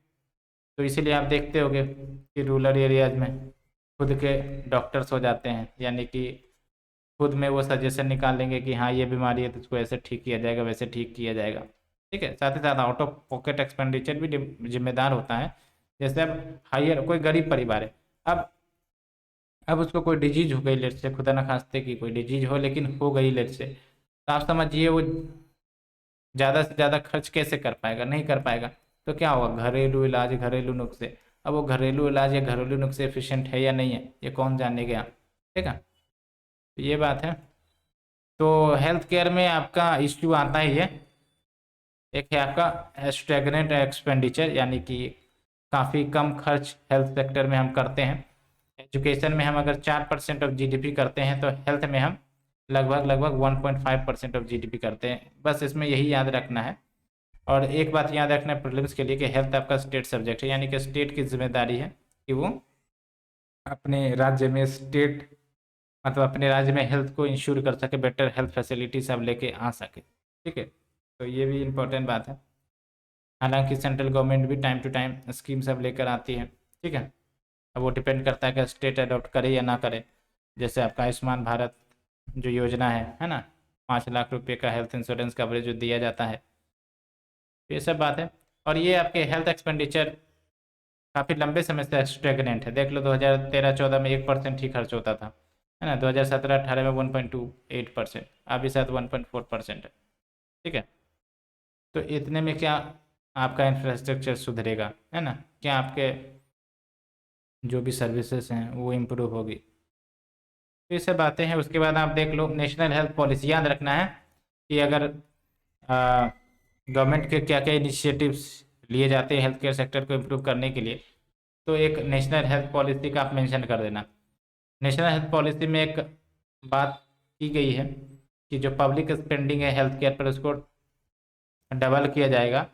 S1: तो इसीलिए आप देखते होंगे कि रूरल एरियाज में खुद के डॉक्टर्स हो जाते हैं, यानी कि खुद में वो सजेशन निकाल लेंगे कि हाँ ये बीमारी है तो इसको ऐसे ठीक किया जाएगा, वैसे ठीक किया जाएगा, ठीक है। साथ ही साथ आउट ऑफ पॉकेट एक्सपेंडिचर भी जिम्मेदार होता है। जैसे अब हायर कोई गरीब परिवार है, अब उसको कोई डिजीज हो गई, लेट से खुदा ना खास्ते की कोई डिजीज हो, लेकिन हो गई लेट से, तो आप समझिए वो ज़्यादा से ज़्यादा खर्च कैसे कर पाएगा, नहीं कर पाएगा, तो क्या होगा घरेलू इलाज, घरेलू नुस्खे। अब वो घरेलू इलाज या घरेलू नुस्खे एफिशिएंट है या नहीं है ये कौन जानेगा, ठीक है। तो ये बात है। तो हेल्थ केयर में आपका इश्यू आता ही है, एक है आपका स्टैग्नेंट एक्सपेंडिचर, यानी कि काफ़ी कम खर्च हेल्थ सेक्टर में हम करते हैं। एजुकेशन में हम अगर 4% ऑफ जीडीपी करते हैं तो हेल्थ में हम लगभग 1.5% ऑफ जीडीपी करते हैं, बस इसमें यही याद रखना है। और एक बात याद रखना है प्रीलिम्स के लिए कि हेल्थ आपका स्टेट सब्जेक्ट है, यानी कि स्टेट की जिम्मेदारी है कि वो अपने राज्य में मतलब अपने राज्य में हेल्थ को इंश्योर कर सके, बेटर हेल्थ फैसिलिटी सब लेके आ सके, ठीक है। तो ये भी इम्पोर्टेंट बात है। हालांकि सेंट्रल गवर्नमेंट भी टाइम टू टाइम स्कीम सब लेकर आती है, ठीक है। अब वो डिपेंड करता है कि स्टेट अडॉप्ट करे या ना करे। जैसे आपका आयुष्मान भारत जो योजना है ना, 5 लाख रुपये का हेल्थ इंश्योरेंस कवरेज जो दिया जाता है, ये सब बात है। और ये आपके हेल्थ एक्सपेंडिचर काफ़ी लंबे समय से स्टेगनेंट है, देख लो 2013-14 में 1% ही खर्च होता था, है ना, 2017-18 में 1.28%, अभी शायद 1.4% है, ठीक है। तो इतने में क्या आपका इंफ्रास्ट्रक्चर सुधरेगा, है ना, क्या आपके जो भी सर्विसेज हैं वो इम्प्रूव होगी, तो ये सब बातें हैं। उसके बाद आप देख लो नेशनल हेल्थ पॉलिसी, याद रखना है कि अगर गवर्नमेंट के क्या क्या इनिशिएटिव्स लिए जाते हैं हेल्थ केयर सेक्टर को इम्प्रूव करने के लिए, तो एक नेशनल हेल्थ पॉलिसी का आप मेंशन कर देना। नेशनल हेल्थ पॉलिसी में एक बात की गई है कि जो पब्लिक स्पेंडिंग है हेल्थ केयर पर उसको डबल किया जाएगा,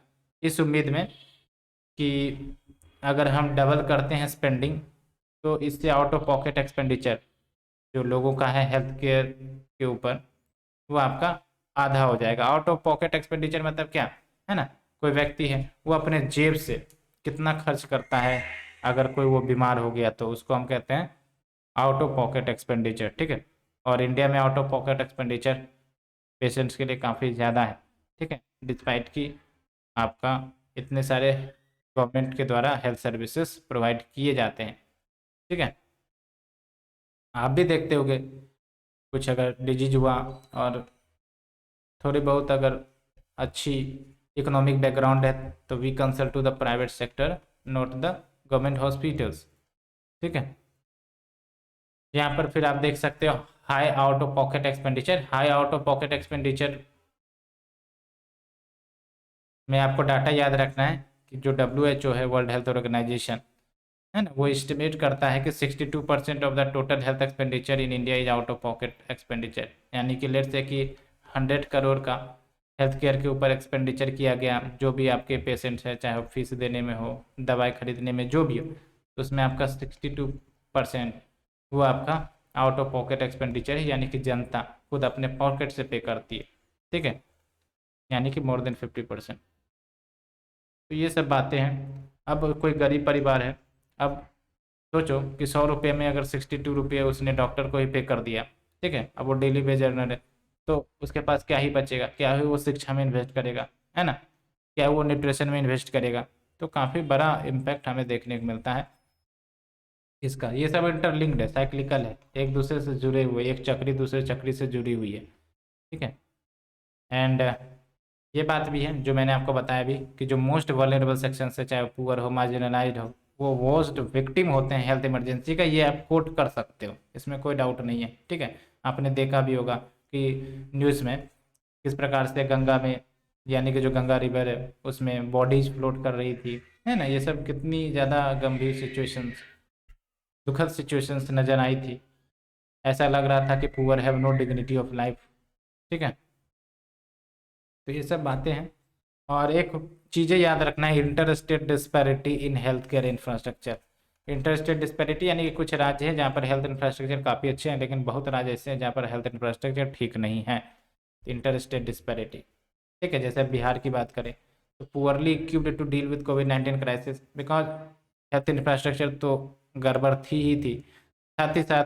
S1: इस उम्मीद में कि अगर हम डबल करते हैं स्पेंडिंग तो इससे आउट ऑफ पॉकेट एक्सपेंडिचर जो लोगों का है हेल्थ केयर के ऊपर वो आपका आधा हो जाएगा। आउट ऑफ पॉकेट एक्सपेंडिचर मतलब क्या है ना, कोई व्यक्ति है वो अपने जेब से कितना खर्च करता है, अगर कोई वो बीमार हो गया तो उसको हम कहते हैं आउट ऑफ पॉकेट एक्सपेंडिचर। ठीक है, और इंडिया में out of pocket expenditure patients के लिए काफ़ी ज़्यादा है। ठीक है, डिस्पाइट कि आपका इतने सारे गवर्नमेंट के द्वारा हेल्थ सर्विसेज प्रोवाइड किए जाते हैं। ठीक है, आप भी देखते होगे कुछ अगर डिजीज हुआ और थोड़ी बहुत अगर अच्छी इकोनॉमिक बैकग्राउंड है तो we consult to the private sector, not the government hospitals. ठीक है, यहाँ पर फिर आप देख सकते हो high out of pocket expenditure. High out of pocket expenditure में आपको डाटा याद रखना है कि जो WHO है, वर्ल्ड हेल्थ ऑर्गेनाइजेशन है ना, वो एस्टिमेट करता है कि 62% of the total health expenditure in India is out of pocket expenditure. यानी कि लेट्स से कि 100 करोड़ का हेल्थ केयर के ऊपर एक्सपेंडिचर किया गया, जो भी आपके पेशेंट्स हैं, चाहे वो फीस देने में हो, दवाई खरीदने में, जो भी हो, तो उसमें आपका 62% वो आपका आउट ऑफ पॉकेट एक्सपेंडिचर है, यानी कि जनता खुद अपने पॉकेट से पे करती है। ठीक है, यानी कि मोर देन 50%। तो ये सब बातें हैं। अब कोई गरीब परिवार है, अब सोचो कि 100 रुपये में अगर 62 रुपये उसने डॉक्टर को ही पे कर दिया। ठीक है, अब वो डेली वेज अर्नर है तो उसके पास क्या ही बचेगा, क्या ही वो शिक्षा में इन्वेस्ट करेगा, है ना, क्या वो न्यूट्रिशन में इन्वेस्ट करेगा। तो काफ़ी बड़ा इम्पैक्ट हमें देखने को मिलता है इसका। ये सब इंटरलिंक्ड है, साइक्लिकल है, एक दूसरे से जुड़े हुए, एक चक्री दूसरे चक्री से जुड़ी हुई है। ठीक है, एंड ये बात भी है जो मैंने आपको बताया भी कि जो मोस्ट वल्नरेबल सेक्शन है, चाहे पुअर हो, मार्जिनलाइज्ड हो, वो मोस्ट विक्टिम होते हैं हेल्थ इमरजेंसी का। ये आप कोट कर सकते हो, इसमें कोई डाउट नहीं है। ठीक है, आपने देखा भी होगा कि न्यूज़ में किस प्रकार से गंगा में, यानी कि जो गंगा रिवर है उसमें बॉडीज फ्लोट कर रही थी, है ना। ये सब कितनी ज़्यादा गंभीर सिचुएशंस, दुखद सिचुएशंस नज़र आई थी। ऐसा लग रहा था कि poor have no dignity of life. ठीक है, तो ये सब बातें हैं। और एक चीज़ें याद रखना है, inter state disparity in health care infrastructure. Inter state disparity यानी कि कुछ राज्य हैं जहाँ पर हेल्थ इंफ्रास्ट्रक्चर काफ़ी अच्छे हैं, लेकिन बहुत राज्य ऐसे हैं जहाँ पर हेल्थ इंफ्रास्ट्रक्चर ठीक नहीं है। Inter state disparity. ठीक है, जैसे बिहार की बात करें तो poorly equipped to deal with कोविड-19 क्राइसिस, बिकॉज हेल्थ इंफ्रास्ट्रक्चर तो गड़बड़ थी ही थी, साथ ही साथ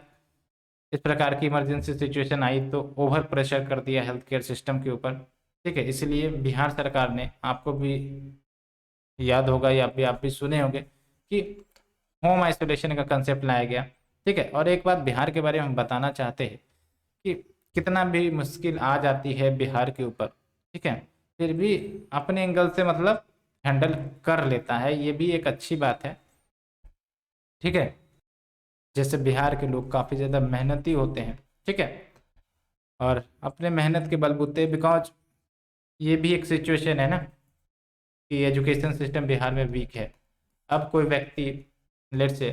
S1: इस प्रकार की इमरजेंसी सिचुएशन आई तो ओवर प्रेशर कर दिया हेल्थ केयर सिस्टम के ऊपर। ठीक है, इसलिए बिहार सरकार ने, आपको भी याद होगा या भी आप भी सुने होंगे कि होम आइसोलेशन का कंसेप्ट लाया गया। ठीक है, और एक बात बिहार के बारे में हम बताना चाहते हैं कि कितना भी मुश्किल आ जाती है बिहार के ऊपर, ठीक है, फिर भी अपने एंगल से मतलब हैंडल कर लेता है, ये भी एक अच्छी बात है। ठीक है, जैसे बिहार के लोग काफ़ी ज़्यादा मेहनती होते हैं। ठीक है, और अपने मेहनत के बलबूते, बिकॉज ये भी एक सिचुएशन है ना कि एजुकेशन सिस्टम बिहार में वीक है। अब कोई व्यक्ति, लेट से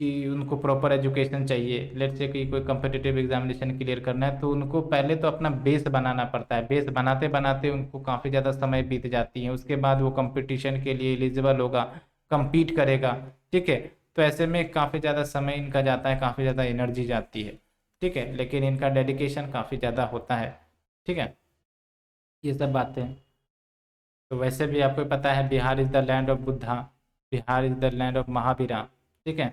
S1: कि उनको प्रॉपर एजुकेशन चाहिए, लेट से कि कोई कम्पिटिटिव एग्जामिनेशन क्लियर करना है, तो उनको पहले तो अपना बेस बनाना पड़ता है। बेस बनाते बनाते उनको काफ़ी ज़्यादा समय बीत जाती है, उसके बाद वो कंपटीशन के लिए एलिजिबल होगा, compete करेगा। ठीक है, तो ऐसे में काफ़ी ज़्यादा समय इनका जाता है, काफ़ी ज़्यादा एनर्जी जाती है। ठीक है, लेकिन इनका डेडिकेशन काफ़ी ज़्यादा होता है। ठीक है, ये सब बातें हैं। तो वैसे भी आपको पता है Bihar is the land of Buddha, Bihar is the land of Mahavira. ठीक है,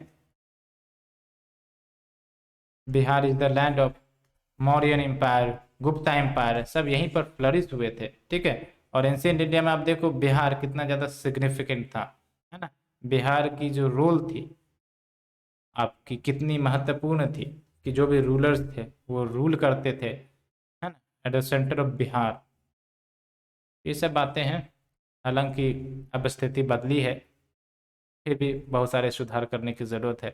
S1: Bihar is the land of Mauryan empire, Gupta empire, सब यहीं पर फ्लरिश हुए थे। ठीक है, और एंशियंट इंडिया में आप देखो बिहार कितना ज़्यादा सिग्निफिकेंट था, है ना। बिहार की जो रोल थी आपकी कितनी महत्वपूर्ण थी कि जो भी रूलर्स थे वो रूल करते थे, है ना, at the centre of Bihar. ये सब बातें हैं। हालांकि अब स्थिति बदली है, फिर भी बहुत सारे सुधार करने की ज़रूरत है।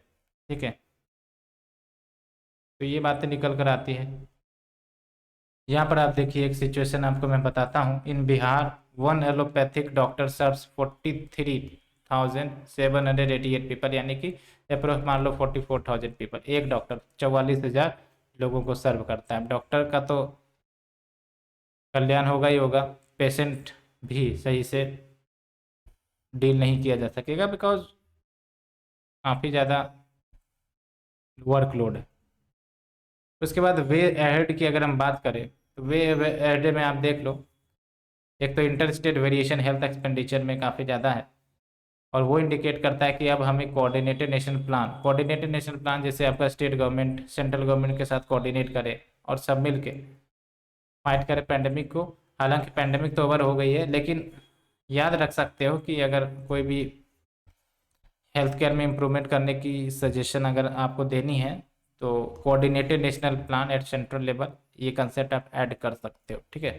S1: ठीक है, तो ये बातें निकल कर आती है। यहाँ पर आप देखिए एक सिचुएशन आपको मैं बताता हूँ। In Bihar one allopathic doctor serves 43 44,788 people, यानी कि अप्रोक्स मान लो 44,000 पीपल। एक डॉक्टर 44,000 लोगों को सर्व करता है। डॉक्टर का तो कल्याण होगा ही होगा, पेशेंट भी सही से डील नहीं किया जा सकेगा बिकॉज काफ़ी ज़्यादा वर्कलोड है। उसके बाद वे एहेड की अगर हम बात करें तो वे एहेड में आप देख लो, एक तो inter state variation health expenditure में काफ़ी ज़्यादा है, और वो इंडिकेट करता है कि अब हमें कोऑर्डिनेटेड नेशनल प्लान जैसे आपका स्टेट गवर्नमेंट सेंट्रल गवर्नमेंट के साथ कोऑर्डिनेट करे और सब मिल के फाइट करे पैंडेमिक को। हालांकि पैंडेमिक तो ओवर हो गई है, लेकिन याद रख सकते हो कि अगर कोई भी हेल्थ केयर में इम्प्रूवमेंट करने की सजेशन अगर आपको देनी है तो coordinated national plan at central level, ये कंसेप्ट आप ऐड कर सकते हो, ठीक है।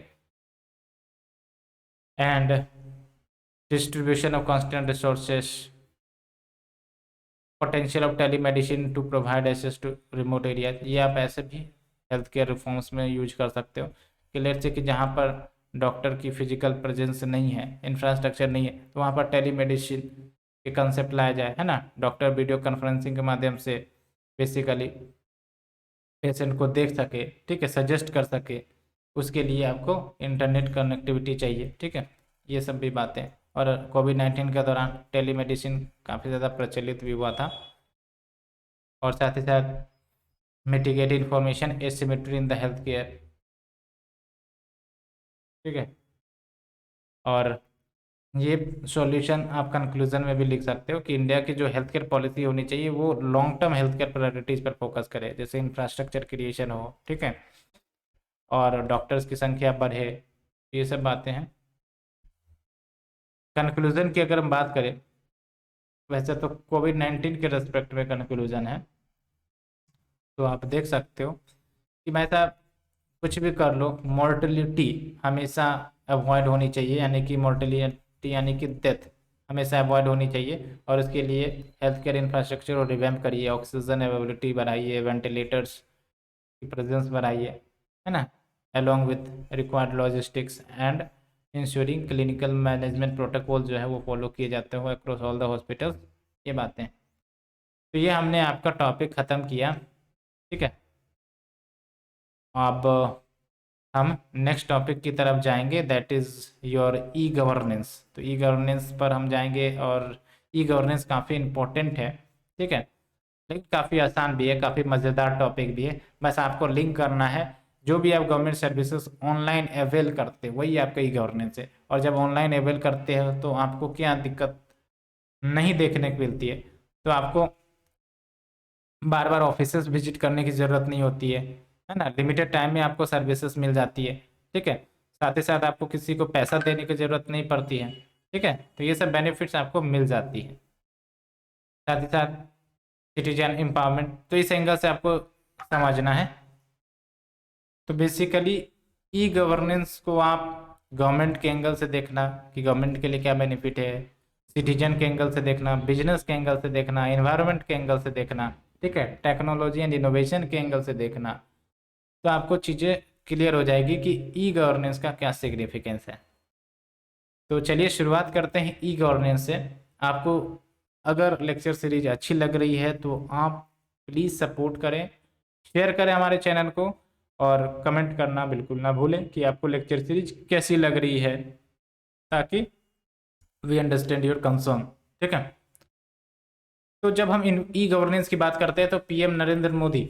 S1: And distribution of constant resources, potential of telemedicine to provide access to remote area, ये आप ऐसे भी हेल्थ केयर रिफॉर्म्स में यूज कर सकते हो कि लेट्स से कि जहाँ पर डॉक्टर की फिजिकल प्रेजेंस नहीं है, इंफ्रास्ट्रक्चर नहीं है, तो वहाँ पर टेलीमेडिसिन के कंसेप्ट लाया जाए, है ना। डॉक्टर वीडियो कॉन्फ्रेंसिंग के माध्यम से बेसिकली पेशेंट को देख सके, ठीक है, सजेस्ट कर सके, उसके लिए आपको इंटरनेट कनेक्टिविटी चाहिए, ठीक है। ये सब भी बातें, और कोविड-19 के दौरान टेलीमेडिसिन काफ़ी ज़्यादा प्रचलित भी हुआ था, और साथ ही साथ mitigate information asymmetry in the health care, ठीक है। और ये सॉल्यूशन आप कंक्लूजन में भी लिख सकते हो कि इंडिया की जो हेल्थ केयर पॉलिसी होनी चाहिए वो long term health care priorities पर फोकस करे, जैसे इंफ्रास्ट्रक्चर क्रिएशन हो, ठीक है, और डॉक्टर्स की संख्या बढ़े, ये सब बातें हैं। कंक्लूजन की अगर हम बात करें, वैसे तो कोविड-19 के रेस्पेक्ट में कंक्लूजन है, तो आप देख सकते हो कि मैं साहब कुछ भी कर लो, मोर्टेलिटी हमेशा अवॉइड होनी चाहिए, यानी कि मोर्टेलिटी यानी कि डेथ हमेशा अवॉइड होनी चाहिए, और उसके लिए हेल्थ केयर इंफ्रास्ट्रक्चर और रिवैम्प करिए, ऑक्सीजन अवेलेबिलिटी बढ़ाइए, वेंटिलेटर्स की प्रेजेंस बढ़ाइए, है ना, along with required logistics and ensuring clinical management protocol जो है वो फॉलो किए जाते हो अक्रॉस ऑल द हॉस्पिटल्स। ये बातें, तो ये हमने आपका टॉपिक ख़त्म किया, ठीक है। अब हम नेक्स्ट टॉपिक की तरफ जाएंगे, that is your e governance. तो ई गवर्नेंस पर हम जाएंगे, और ई गवर्नेंस काफ़ी इम्पोर्टेंट है, ठीक है, लेकिन काफ़ी आसान भी है, काफ़ी मज़ेदार टॉपिक भी है। बस आपको लिंक करना है, जो भी आप गवर्नमेंट सर्विसेज ऑनलाइन अवेल करते हैं वही आपका ई गवर्नेंस है, और जब ऑनलाइन अवेल करते हैं तो आपको क्या दिक्कत नहीं देखने को मिलती है, तो आपको बार बार ऑफिसेस विजिट करने की ज़रूरत नहीं होती है ना, लिमिटेड टाइम में आपको सर्विसेज मिल जाती है, ठीक है। साथ ही साथ आपको किसी को पैसा देने की ज़रूरत नहीं पड़ती है, ठीक है, तो ये सब बेनिफिट्स आपको मिल जाती है। साथ ही साथ सिटीजन एम्पावरमेंट, तो इस एंगल से आपको समझना है। तो बेसिकली ई गवर्नेंस को आप गवर्नमेंट के एंगल से देखना कि गवर्नमेंट के लिए क्या बेनिफिट है, सिटीजन के एंगल से देखना, बिजनेस के एंगल से देखना, एनवायरनमेंट के एंगल से देखना, ठीक है, टेक्नोलॉजी एंड इनोवेशन के एंगल से देखना, तो आपको चीज़ें क्लियर हो जाएगी कि ई गवर्नेंस का क्या सिग्निफिकेंस है। तो चलिए शुरुआत करते हैं ई गवर्नेंस से। आपको अगर लेक्चर सीरीज अच्छी लग रही है तो आप प्लीज़ सपोर्ट करें, शेयर करें हमारे चैनल को, और कमेंट करना बिल्कुल ना भूलें कि आपको लेक्चर सीरीज कैसी लग रही है, ताकि वी अंडरस्टैंड योर कंसर्न, ठीक है। तो जब हम इन ई गवर्नेंस की बात करते हैं तो पीएम नरेंद्र मोदी,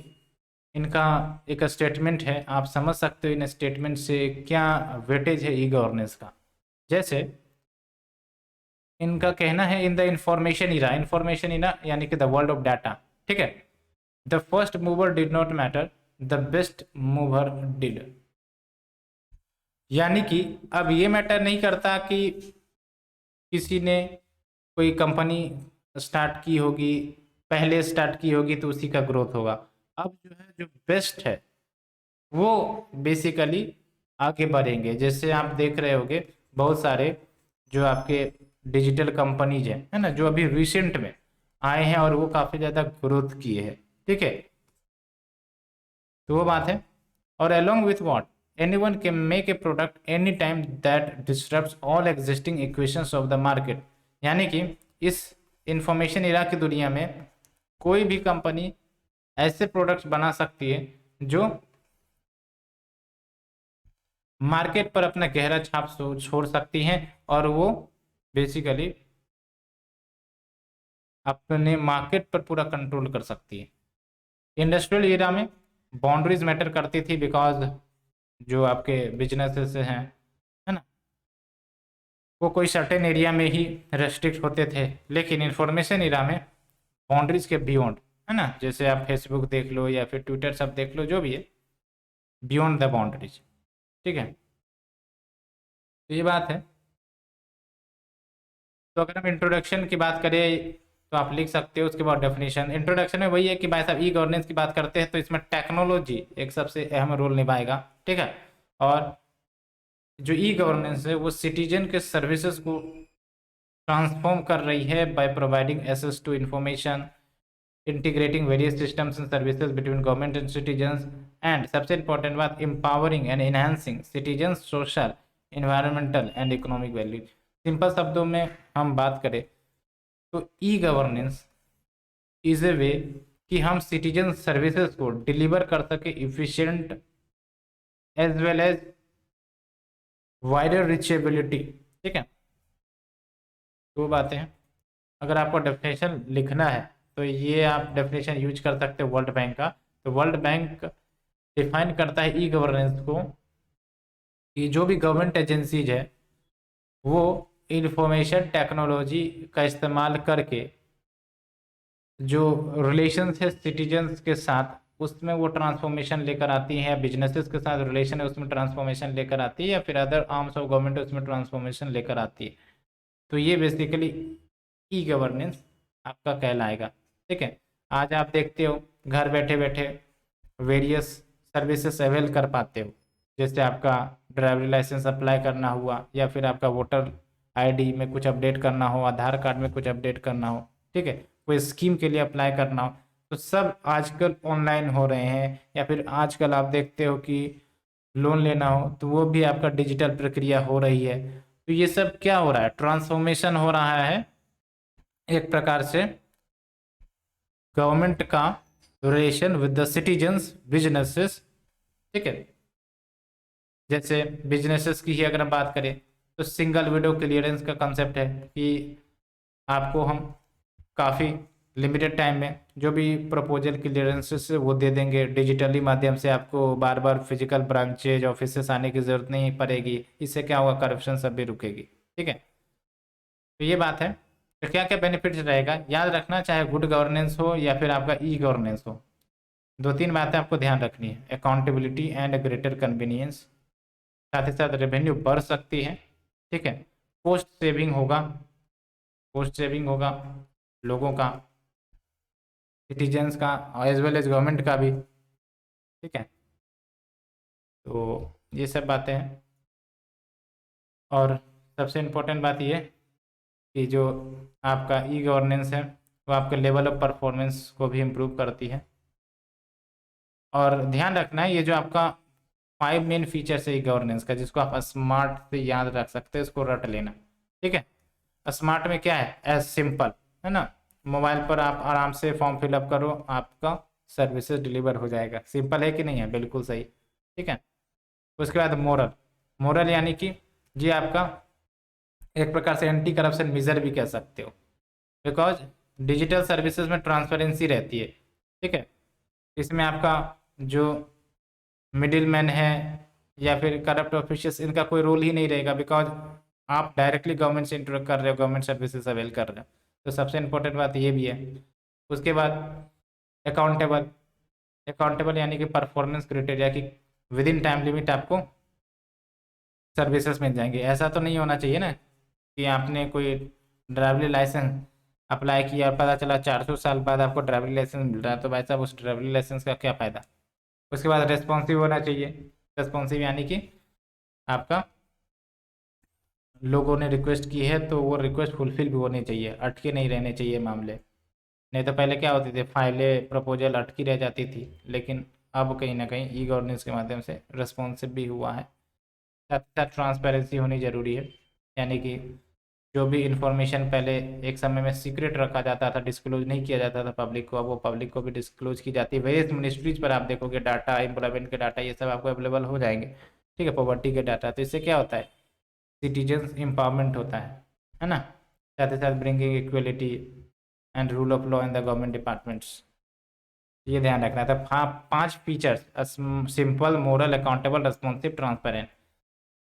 S1: इनका एक स्टेटमेंट है, आप समझ सकते हो इन स्टेटमेंट से क्या वेटेज है ई गवर्नेंस का। जैसे इनका कहना है, इन द इंफॉर्मेशन इरा यानी कि द वर्ल्ड ऑफ डाटा, ठीक है, the first mover did not matter, the best mover did. यानी कि अब ये मैटर नहीं करता कि किसी ने कोई कंपनी स्टार्ट की होगी, पहले स्टार्ट की होगी तो उसी का ग्रोथ होगा। अब जो है, जो बेस्ट है वो बेसिकली आगे बढ़ेंगे। जैसे आप देख रहे होंगे बहुत सारे जो आपके डिजिटल कंपनीज हैं, है ना, जो अभी रिसेंट में आए हैं और वो काफ़ी ज़्यादा ग्रोथ किए हैं, ठीक है, तो वो बात है। और along with what anyone can make a product anytime that disrupts all existing equations of the market, यानी कि इस इंफॉर्मेशन एरा की दुनिया में कोई भी कंपनी ऐसे प्रोडक्ट्स बना सकती है जो मार्केट पर अपना गहरा छाप छोड़ सकती हैं और वो बेसिकली अपने मार्केट पर पूरा कंट्रोल कर सकती है। इंडस्ट्रियल एरा में बाउंड्रीज मैटर करती थी, बिकॉज जो आपके बिजनेसेस हैं, है ना, वो कोई सर्टेन एरिया में ही रेस्ट्रिक्ट होते थे। लेकिन इंफॉर्मेशन एरा में बाउंड्रीज के बियॉन्ड, है ना, जैसे आप फेसबुक देख लो या फिर ट्विटर सब देख लो, जो भी है बियॉन्ड द बाउंड्रीज। ठीक है, तो ये बात है। तो अगर हम इंट्रोडक्शन की बात करें तो आप लिख सकते हो, उसके बाद डेफिनेशन। इंट्रोडक्शन में वही है कि भाई साहब ई गवर्नेंस की बात करते हैं तो इसमें टेक्नोलॉजी एक सबसे अहम रोल निभाएगा। ठीक है, और जो ई गवर्नेंस है वो सिटीजन के सर्विसेज को ट्रांसफॉर्म कर रही है by providing access to information, integrating various systems and services between government and citizens, and सबसे इंपॉर्टेंट बात, empowering and enhancing citizens social, environmental and economic value. Simple शब्दों में हम बात करें तो ई गवर्नेंस इज ए वे कि हम सिटीजन सर्विसेज को डिलीवर कर सके efficient as well as wider reachability. ठीक है, दो बातें हैं। अगर आपको डेफिनेशन लिखना है तो ये आप डेफिनेशन यूज कर सकते हैं वर्ल्ड बैंक का। तो वर्ल्ड बैंक डिफाइन करता है ई गवर्नेंस को कि जो भी गवर्नमेंट एजेंसीज है वो इंफॉर्मेशन टेक्नोलॉजी का इस्तेमाल करके जो रिलेशन है सिटीजन्स के साथ उसमें वो ट्रांसफॉर्मेशन लेकर आती है, बिजनेसेस के साथ रिलेशन है उसमें ट्रांसफॉर्मेशन लेकर आती है, या फिर अदर आर्म्स ऑफ गवर्नमेंट उसमें ट्रांसफॉर्मेशन लेकर आती है। तो ये बेसिकली ई गवर्नेंस आपका कहलाएगा। ठीक है, आज आप देखते हो घर बैठे बैठे वेरियस सर्विसेज अवेल कर पाते हो, जैसे आपका ड्राइवरी लाइसेंस अप्लाई करना हुआ, या फिर आपका वोटर आईडी में कुछ अपडेट करना हो, आधार कार्ड में कुछ अपडेट करना हो, ठीक है, कोई स्कीम के लिए अप्लाई करना हो, तो सब आजकल ऑनलाइन हो रहे हैं। या फिर आजकल आप देखते हो कि लोन लेना हो तो वो भी आपका डिजिटल प्रक्रिया हो रही है। तो ये सब क्या हो रहा है, ट्रांसफॉर्मेशन हो रहा है एक प्रकार से गवर्नमेंट का relation with the citizens businesses. ठीक है, जैसे बिजनेसेस की ही अगर हम बात करें तो सिंगल विंडो क्लियरेंस का कंसेप्ट है कि आपको हम काफ़ी लिमिटेड टाइम में जो भी प्रपोजल क्लियरेंसेस वो दे देंगे डिजिटली माध्यम से, आपको बार बार फिजिकल ब्रांचेज ऑफिसेस आने की ज़रूरत नहीं पड़ेगी। इससे क्या होगा, करप्शन सब भी रुकेगी। ठीक है, तो ये बात है। तो क्या क्या बेनिफिट्स रहेगा याद रखना, चाहे गुड गवर्नेंस हो या फिर आपका ई गवर्नेंस हो, दो तीन बातें आपको ध्यान रखनी है। अकाउंटेबिलिटी एंड ग्रेटर कन्वीनियंस, साथ ही साथ रेवेन्यू बढ़ सकती है। ठीक है, कॉस्ट सेविंग होगा, कॉस्ट सेविंग होगा लोगों का, सिटीजन्स का, एज वेल एज गवर्नमेंट का भी। ठीक है, तो ये सब बातें हैं। और सबसे इम्पोर्टेंट बात ये कि जो आपका ई गवर्नेंस है वो आपके लेवल ऑफ परफॉर्मेंस को भी इम्प्रूव करती है। और ध्यान रखना है ये जो आपका 5 मेन फीचर्स है ई गवर्नेंस का, जिसको आप स्मार्ट से याद रख सकते हैं, इसको रट लेना। ठीक है, स्मार्ट में क्या है, एज सिंपल, है ना, मोबाइल पर आप आराम से फॉर्म फिलअप करो, आपका सर्विसेज डिलीवर हो जाएगा। सिंपल है कि नहीं है, बिल्कुल सही। ठीक है, उसके बाद मोरल, मोरल यानी कि ये आपका एक प्रकार से एंटी करप्शन मेजर भी कह सकते हो, बिकॉज डिजिटल सर्विसेज में ट्रांसपेरेंसी रहती है। ठीक है, इसमें आपका जो मिडिल मैन है या फिर करप्ट ऑफिशियल्स, इनका कोई रोल ही नहीं रहेगा, बिकॉज आप डायरेक्टली गवर्नमेंट से इंटरेक्ट कर रहे हो, गवर्नमेंट सर्विसेज अवेल कर रहे हो। तो सबसे इम्पोर्टेंट बात ये भी है। उसके बाद अकाउंटेबल, अकाउंटेबल यानी कि परफॉर्मेंस क्राइटेरिया की विद इन टाइम लिमिट आपको सर्विसेज मिल जाएंगे। ऐसा तो नहीं होना चाहिए ना कि आपने कोई ड्राइवरी लाइसेंस अप्लाई किया और पता चला 400 साल बाद आपको ड्राइवरी लाइसेंस मिल रहा है, तो भाई साहब उस ड्राइवरी लाइसेंस का क्या फ़ायदा। उसके बाद रेस्पॉन्सिव होना चाहिए, रेस्पॉन्सिव यानी कि आपका लोगों ने रिक्वेस्ट की है तो वो रिक्वेस्ट फुलफिल भी होनी चाहिए, अटके नहीं रहने चाहिए मामले। नहीं तो पहले क्या होती थी, फाइलें प्रपोजल अटकी रह जाती थी, लेकिन अब कहीं ना कहीं ई गवर्नेंस के माध्यम से रिस्पॉन्सिव भी हुआ है। साथ ही साथ ट्रांसपेरेंसी होनी ज़रूरी है, यानी कि जो भी इंफॉर्मेशन पहले एक समय में सीक्रेट रखा जाता था, डिस्क्लोज नहीं किया जाता था पब्लिक को, अब वो पब्लिक को भी डिस्क्लोज की जाती है। वेरियस मिनिस्ट्रीज पर आप देखोगे डाटा, एम्प्लॉयमेंट के डाटा, ये सब आपको अवेलेबल हो जाएंगे, ठीक है, पॉवर्टी के डाटा। तो इससे क्या होता है, सिटीजन्स एम्पावरमेंट होता है ना। साथ ही साथ bringing equality and rule of law in the government departments, ये ध्यान रखना था। हाँ, 5 features: simple, moral, accountable, responsive, transparent.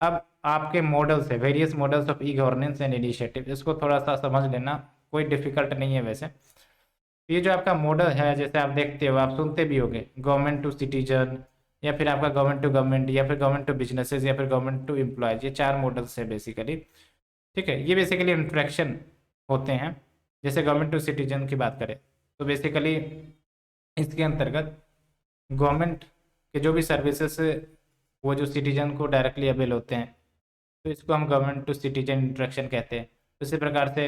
S1: अब आपके मॉडल्स है, various models of e governance and initiative, इसको थोड़ा सा समझ लेना, कोई डिफिकल्ट नहीं है वैसे। ये जो आपका मॉडल है, जैसे आप देखते हो, आप सुनते भी होंगे, गवर्नमेंट टू सिटीजन, या फिर आपका गवर्नमेंट टू गवर्नमेंट, या फिर गवर्नमेंट टू बिजनेसेस, या फिर गवर्नमेंट टू एम्प्लॉयज। ये 4 मॉडल्स है बेसिकली, ठीक है। ये बेसिकली इंट्रैक्शन होते हैं। जैसे गवर्नमेंट टू सिटीजन की बात करें तो बेसिकली इसके अंतर्गत गवर्नमेंट के जो भी सर्विसेज वो जो सिटीजन को डायरेक्टली अवेल होते हैं, तो इसको हम गवर्नमेंट टू सिटीजन इंट्रैक्शन कहते हैं। इसी प्रकार से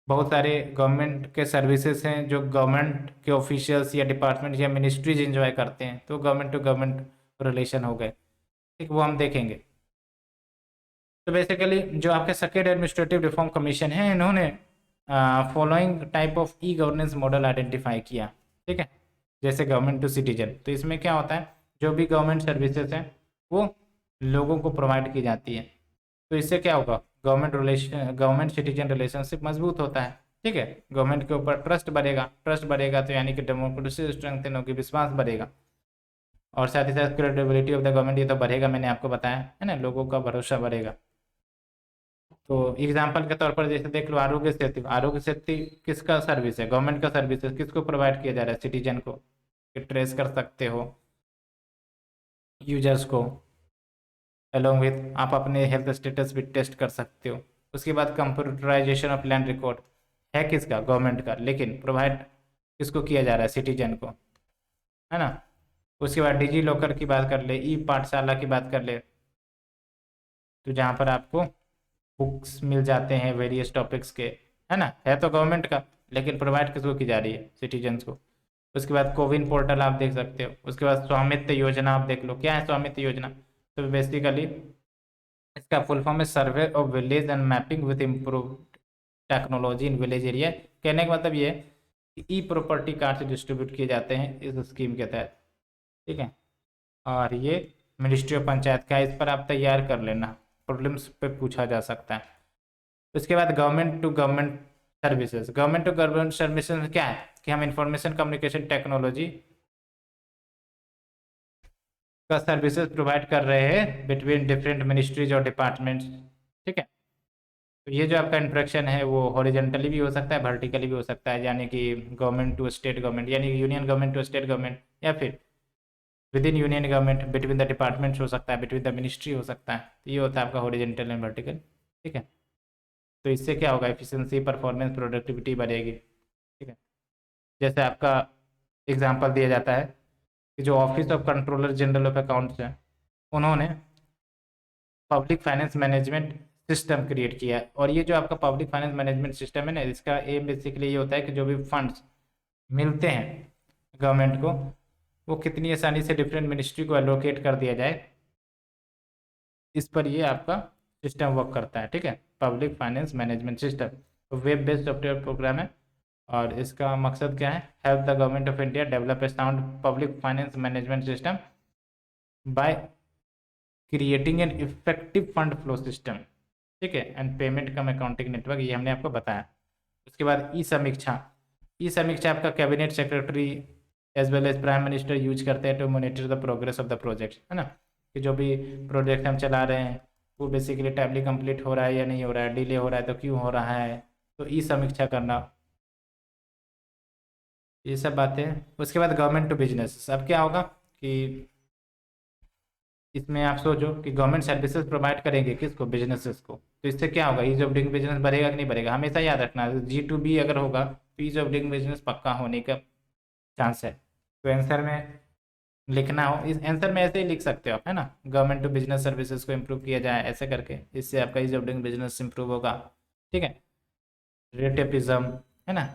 S1: बहुत सारे गवर्नमेंट के सर्विसेज हैं जो गवर्नमेंट के ऑफिशियल्स या डिपार्टमेंट या मिनिस्ट्रीज इंजॉय करते हैं, तो गवर्नमेंट टू गवर्नमेंट रिलेशन हो गए, ठीक, वो हम देखेंगे। तो बेसिकली जो आपके सेकेंड एडमिनिस्ट्रेटिव रिफॉर्म कमीशन है, इन्होंने following type of e governance model identify किया, ठीक है। जैसे गवर्नमेंट टू सिटीजन, तो इसमें क्या होता है, जो भी गवर्नमेंट सर्विसेज हैं वो लोगों को प्रोवाइड की जाती है। तो इससे क्या होगा, गवर्नमेंट सिटीजन रिलेशनशिप मजबूत होता है, ठीक है। गवर्नमेंट के ऊपर ट्रस्ट बढ़ेगा तो यानी कि डेमोक्रेसी स्ट्रेंथन होगी, विश्वास बढ़ेगा। और साथ ही साथ क्रेडिबिलिटी ऑफ द गवर्नमेंट, ये तो बढ़ेगा, मैंने आपको बताया है ना, लोगों का भरोसा बढ़ेगा। तो एग्जाम्पल के तौर पर जैसे देख लो, आरोग्य सेतु। आरोग्य सेतु किसका सर्विस है, गवर्नमेंट का सर्विस है, किसको प्रोवाइड किया जा रहा है, सिटीजन को, ट्रेस कर सकते हो यूजर्स को, अलोंग विथ आप अपने हेल्थ स्टेटस भी टेस्ट कर सकते हो। उसके बाद कंप्यूटराइजेशन ऑफ लैंड रिकॉर्ड है किसका, गवर्नमेंट का, लेकिन प्रोवाइड किसको किया जा रहा है, सिटीजन को, है ना। उसके बाद डिजी लॉकर की बात कर ले, ई पाठशाला की बात कर ले, तो जहाँ पर आपको बुक्स मिल जाते हैं वेरियस टॉपिक्स के, है ना, है तो गवर्नमेंट का, लेकिन प्रोवाइड किसको की जा रही है, सिटीजन्स को। उसके बाद कोविन पोर्टल आप देख सकते हो। उसके बाद स्वामित्व योजना आप देख लो, क्या है स्वामित्व योजना, तो बेसिकली इसका फुल फॉर्म है survey of village and mapping with improve technology in village area. कहने का मतलब ये है कि ई प्रॉपर्टी कार्ड डिस्ट्रीब्यूट किए जाते हैं इस स्कीम के तहत, ठीक है। और ये मिनिस्ट्री ऑफ पंचायत का है, इस पर आप तैयार कर लेना, प्रॉब्लम्स पे पूछा जा सकता है। उसके बाद government to government services. Government to government services में क्या है कि हम इंफॉर्मेशन कम्युनिकेशन टेक्नोलॉजी का सर्विसेज प्रोवाइड कर रहे हैं बिटवीन डिफरेंट मिनिस्ट्रीज और डिपार्टमेंट्स, ठीक है। तो ये जो आपका इंट्रैक्शन है वो हॉरिजेंटली भी हो सकता है, वर्टिकली भी हो सकता है, यानी कि गवर्नमेंट टू स्टेट गवर्नमेंट, यानी union government to state government, या फिर within union government between the departments हो सकता है, बिटवीन द मिनिस्ट्री हो सकता है। तो ये होता है आपका हॉरिजेंटल एंड वर्टिकल, ठीक है। तो इससे क्या होगा, एफिशिएंसी, परफॉर्मेंस, प्रोडक्टिविटी बढ़ेगी, ठीक है। जैसे आपका एग्जांपल दिया जाता है कि जो office of controller general of accounts है, उन्होंने public finance management system create किया है। और ये जो आपका पब्लिक फाइनेंस मैनेजमेंट सिस्टम है ना, इसका एम बेसिकली ये होता है कि जो भी फंड्स मिलते हैं गवर्नमेंट को, वो कितनी आसानी से डिफरेंट मिनिस्ट्री को एलोकेट कर दिया जाए, इस पर ये आपका सिस्टम वर्क करता है, ठीक है। पब्लिक फाइनेंस मैनेजमेंट सिस्टम तो वेब बेस्ड सॉफ्टवेयर प्रोग्राम है, और इसका मकसद क्या है, help the government of India develop a sound public finance management system by creating an effective fund flow system, ठीक है, and payment come accounting network, ये हमने आपको बताया। उसके बाद ई समीक्षा। ई समीक्षा आपका cabinet secretary as well as prime minister use करते हैं to monitor the progress of the project, है ना, कि जो भी प्रोजेक्ट हम चला रहे हैं वो बेसिकली टाइमली कंप्लीट हो रहा है या नहीं हो रहा है, डिले हो रहा है तो क्यों हो रहा है, तो ई समीक्षा करना, ये सब बातें। उसके बाद गवर्नमेंट टू बिजनेस। अब क्या होगा कि इसमें आप सोचो कि गवर्नमेंट सर्विसेज प्रोवाइड करेंगे किसको, बिजनेसेस को, तो इससे क्या होगा, ईज ऑफ डूइंग बिजनेस बढ़ेगा कि नहीं बढ़ेगा, हमेशा याद रखना, G2B अगर होगा तो ईज ऑफ डूइंग बिजनेस पक्का होने का चांस है। तो आंसर में लिखना हो, इस आंसर में ऐसे ही लिख सकते हो आप, है ना, गवर्नमेंट टू बिजनेस सर्विसेज को इम्प्रूव किया जाए ऐसे करके, इससे आपका ease of doing business improve होगा, ठीक है। रेटेपिज्म, है ना,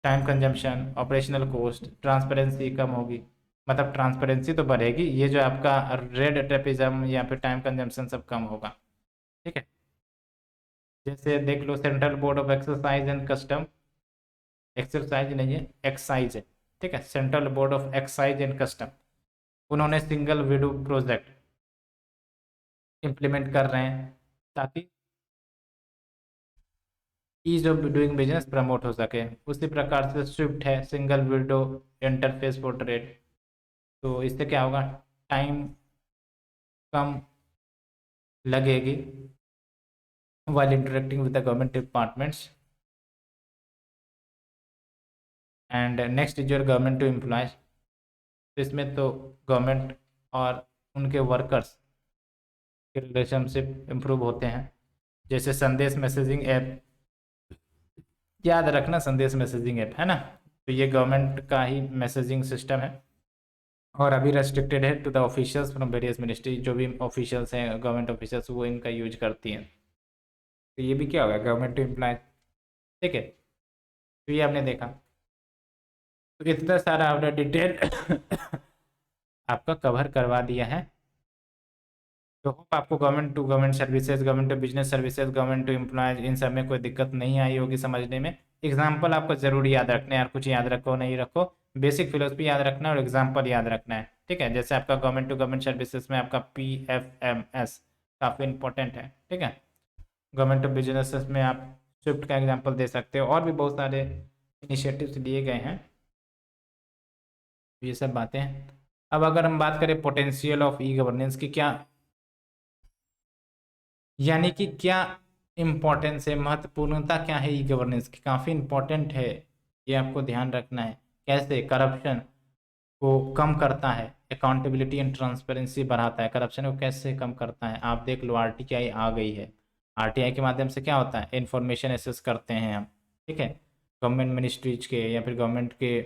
S1: time consumption, operational cost, transparency कम होगी, मतलब ट्रांसपेरेंसी तो बढ़ेगी, ये जो आपका रेड टेपिज्म या फिर टाइम कंजम्पशन सब कम होगा, ठीक है। जैसे देख लो, central board of exercise and custom, exercise नहीं है, एक्साइज है, ठीक है, central board of excise and custom, उन्होंने सिंगल विंडो प्रोजेक्ट इम्प्लीमेंट कर रहे हैं ताकि ease of doing business promote हो सके। उसी प्रकार से स्विफ्ट है, single window interface for trade. तो इससे क्या होगा, टाइम कम लगेगी while interacting with the government departments। And next is your government to employees. तो इसमें तो गवर्नमेंट और उनके वर्कर्स के रिलेशनशिप इम्प्रूव होते हैं। जैसे संदेश मैसेजिंग ऐप, याद रखना संदेश मैसेजिंग ऐप है ना, तो ये गवर्नमेंट का ही मैसेजिंग सिस्टम है और अभी रेस्ट्रिक्टेड है to the officials from various ministry. जो भी ऑफिशियल्स हैं, गवर्नमेंट ऑफिशियल्स, वो इनका यूज करती हैं। तो ये भी क्या होगा, गवर्नमेंट टू एम्प्लॉय, ठीक है। तो ये आपने देखा, तो इतना सारा आपने डिटेल आपका कवर करवा दिया है। तो होप आपको government to government services, government to business services, government to employees, इन सब में कोई दिक्कत नहीं आई होगी समझने में। एग्जाम्पल आपको जरूर याद रखना है यार, कुछ याद रखो नहीं रखो, बेसिक फिलोसफी याद रखना है और एग्जाम्पल याद रखना है, ठीक है। जैसे आपका गवर्नमेंट टू गवर्नमेंट सर्विसेज में आपका PFMS काफ़ी इंपॉर्टेंट है, ठीक है। गवर्नमेंट टू बिजनेस में आप स्विफ्ट का एग्जाम्पल दे सकते हो, और भी बहुत सारे इनिशिएटिव्स लिए गए हैं। ये सब बातें हैं। अब अगर हम बात करें पोटेंशियल ऑफ ई गवर्नेंस की, क्या यानी कि क्या इम्पोर्टेंस है, महत्वपूर्णता क्या है ई गवर्नेंस की, काफ़ी इम्पोर्टेंट है, ये आपको ध्यान रखना है। कैसे करप्शन को कम करता है, अकाउंटेबिलिटी एंड ट्रांसपेरेंसी बढ़ाता है, करप्शन को कैसे कम करता है। आप देख लो, RTI आ गई है, RTI के माध्यम से क्या होता है, इंफॉर्मेशन एसेस करते हैं हम, ठीक है, गवर्नमेंट मिनिस्ट्रीज के या फिर गवर्नमेंट के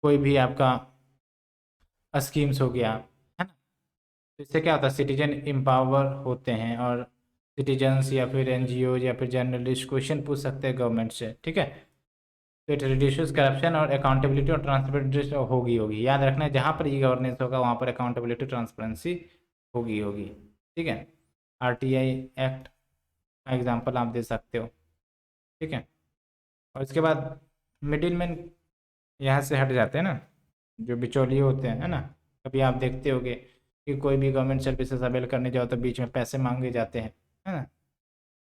S1: कोई भी आपका स्कीम्स हो गया, है ना। तो इससे क्या होता है, सिटीजन एम्पावर होते हैं और सिटीजन्स या फिर NGO या फिर जर्नलिस्ट क्वेश्चन पूछ सकते हैं गवर्नमेंट से, ठीक है। तो इट रिड्यूसेस करप्शन और अकाउंटेबिलिटी और ट्रांसपेरेंसी होगी याद रखना है, जहाँ पर ई गवर्नेंस होगा वहाँ पर अकाउंटेबिलिटी ट्रांसपेरेंसी होगी, ठीक है। RTI एक्ट का एग्जाम्पल आप दे सकते हो, ठीक है। और इसके बाद मिडिल मैन यहाँ से हट जाते हैं ना, जो बिचौलिए होते हैं, है ना। कभी आप देखते होगे कि कोई भी गवर्नमेंट सर्विसेज अवेल करने जाओ तो बीच में पैसे मांगे जाते हैं, है ना।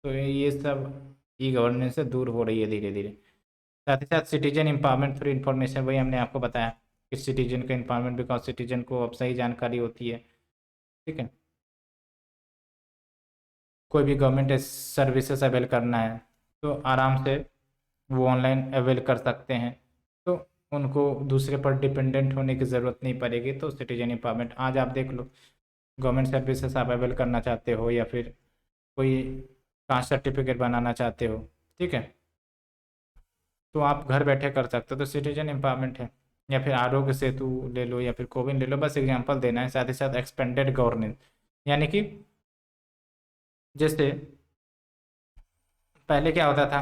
S1: तो ये सब ई गवर्नेंस से दूर हो रही है धीरे धीरे। साथ ही साथ सिटीजन एम्पावरमेंट थ्रू इन्फॉर्मेशन, वही हमने आपको बताया कि सिटीजन का एम्पावरमेंट, बिकॉज सिटीजन को अब सही जानकारी होती है, ठीक है। कोई भी गवर्नमेंट सर्विसेज अवेल करना है तो आराम से वो ऑनलाइन अवेल कर सकते हैं, तो उनको दूसरे पर डिपेंडेंट होने की ज़रूरत नहीं पड़ेगी। तो सिटीजन एम्पावरमेंट, आज आप देख लो, गवर्नमेंट सर्विसेज आप अवेल करना चाहते हो या फिर कोई कास्ट सर्टिफिकेट बनाना चाहते हो, ठीक है, तो आप घर बैठे कर सकते हो। तो सिटीजन एम्पावरमेंट है। या फिर आरोग्य सेतु ले लो या फिर कोविन ले लो, बस एग्जांपल देना है। साथ ही साथ एक्सपेंडेड गवर्नेंस, यानी कि जैसे पहले क्या होता था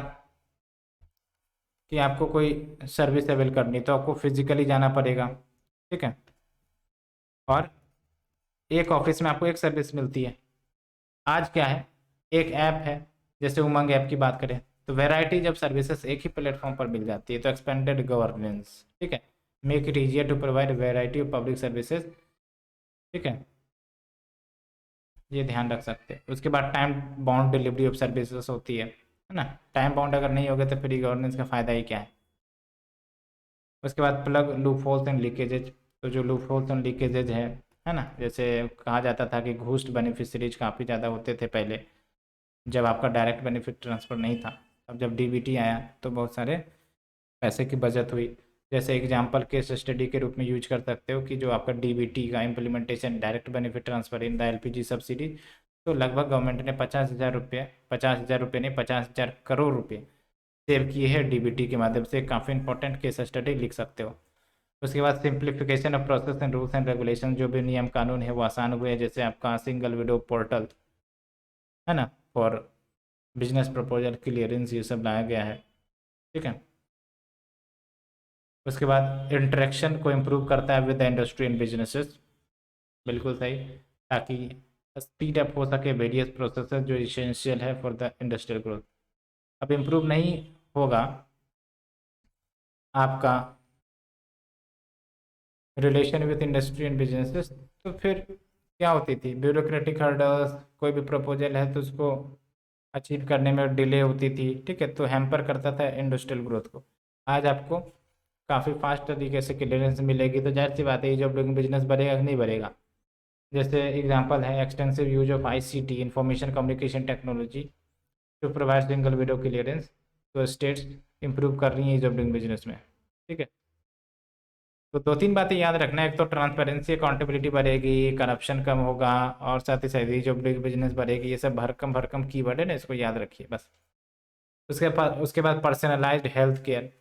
S1: कि आपको कोई सर्विस अवेल करनी तो आपको फिजिकली जाना पड़ेगा, ठीक है, और एक ऑफिस में आपको एक सर्विस मिलती है। आज क्या है, एक ऐप है, जैसे उमंग ऐप की बात करें तो वैरायटी जब सर्विसेज एक ही प्लेटफॉर्म पर मिल जाती है, तो एक्सपेंडेड गवर्नेंस, ठीक है, make it easier to provide variety of public services, ठीक है, ये ध्यान रख सकते हैं। उसके बाद time bound delivery of services होती है ना। टाइम बाउंड अगर नहीं होगा तो फिर गवर्नेंस का फ़ायदा ही क्या है। उसके बाद प्लग लूप होल्स एंड लीकेजेज, तो जो लूप होल्स एंड लीकेजेज है ना, जैसे कहा जाता था कि घूस्ट बेनिफिशरीज काफ़ी ज़्यादा होते थे पहले, जब आपका डायरेक्ट बेनिफिट ट्रांसफ़र नहीं था। अब जब DBT आया तो बहुत सारे पैसे की बचत हुई। जैसे एग्जांपल केस स्टडी के रूप में यूज कर सकते हो कि जो आपका DBT का implementation, direct benefit transfer in the LPG subsidy, तो लगभग गवर्नमेंट ने 50,000 रुपये, 50,000 रुपये नहीं, 50,000 करोड़ रुपये सेव किए हैं DBT के माध्यम से। काफ़ी इंपॉर्टेंट केस स्टडी लिख सकते हो। उसके बाद simplification of process and rules and regulation, जो भी नियम कानून है वो आसान हुए हैं। जैसे आपका सिंगल विंडो पोर्टल, है ना, फॉर बिजनेस प्रपोजल क्लियरेंस, ये सब लाया गया है, ठीक है। उसके बाद इंटरेक्शन को इम्प्रूव करता है with the industry and businesses, बिल्कुल सही, ताकि स्पीड अप हो सके वेरियस प्रोसेसेस जो इसेंशियल है फॉर द इंडस्ट्रियल ग्रोथ। अब इम्प्रूव नहीं होगा आपका relation with industry and businesses, तो फिर क्या होती थी, ब्यूरोक्रेटिक हर्डल्स, कोई भी प्रपोजल है तो उसको अचीव करने में डिले होती थी, ठीक है, तो हैम्पर करता था इंडस्ट्रियल ग्रोथ को। आज आपको काफ़ी फास्ट तरीके से क्लियरेंस मिलेगी, तो जाहिर सी बात है ये जॉब डूइंग बिजनेस बढ़ेगा कि नहीं बढ़ेगा। जैसे एग्जांपल है extensive use of ICT, information communication technology, to provide single window clearance, तो स्टेट्स इंप्रूव कर रही हैं जॉब डूइंग बिजनेस में, ठीक है। तो दो तीन बातें याद रखना, एक तो ट्रांसपेरेंसी अकाउंटेबिलिटी बढ़ेगी, करप्शन कम होगा, और साथ ही साथ ईज ऑफ डूइंग बिजनेस बढ़ेगी। ये सब भरकम कीवर्ड है ना, इसको याद रखिए बस। उसके बाद पर्सनलाइज्ड हेल्थ केयर,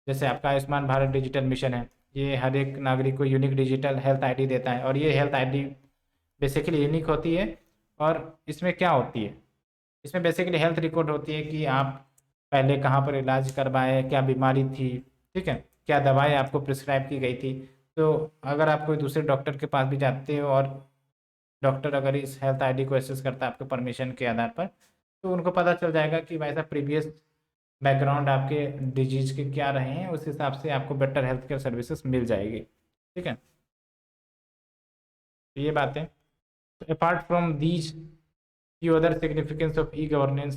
S1: जैसे आपका आयुष्मान भारत डिजिटल मिशन है, ये हर एक नागरिक को यूनिक डिजिटल हेल्थ आईडी देता है, और ये हेल्थ आईडी बेसिकली यूनिक होती है। और इसमें क्या होती है, इसमें बेसिकली हेल्थ रिकॉर्ड होती है कि आप पहले कहाँ पर इलाज करवाए, क्या बीमारी थी, ठीक है, क्या दवाएं आपको प्रिस्क्राइब की गई थी। तो अगर आप कोई दूसरे डॉक्टर के पास भी जाते हो और डॉक्टर अगर इस हेल्थ आईडी को एक्सेस करता है आपके परमिशन के आधार पर, तो उनको पता चल जाएगा कि भाई साहब प्रीवियस बैकग्राउंड आपके डिजीज के क्या रहे हैं, उस हिसाब से आपको बेटर हेल्थ केयर सर्विसेज मिल जाएगी, ठीक है। तो ये बातें, apart from these few other significance of e-governance,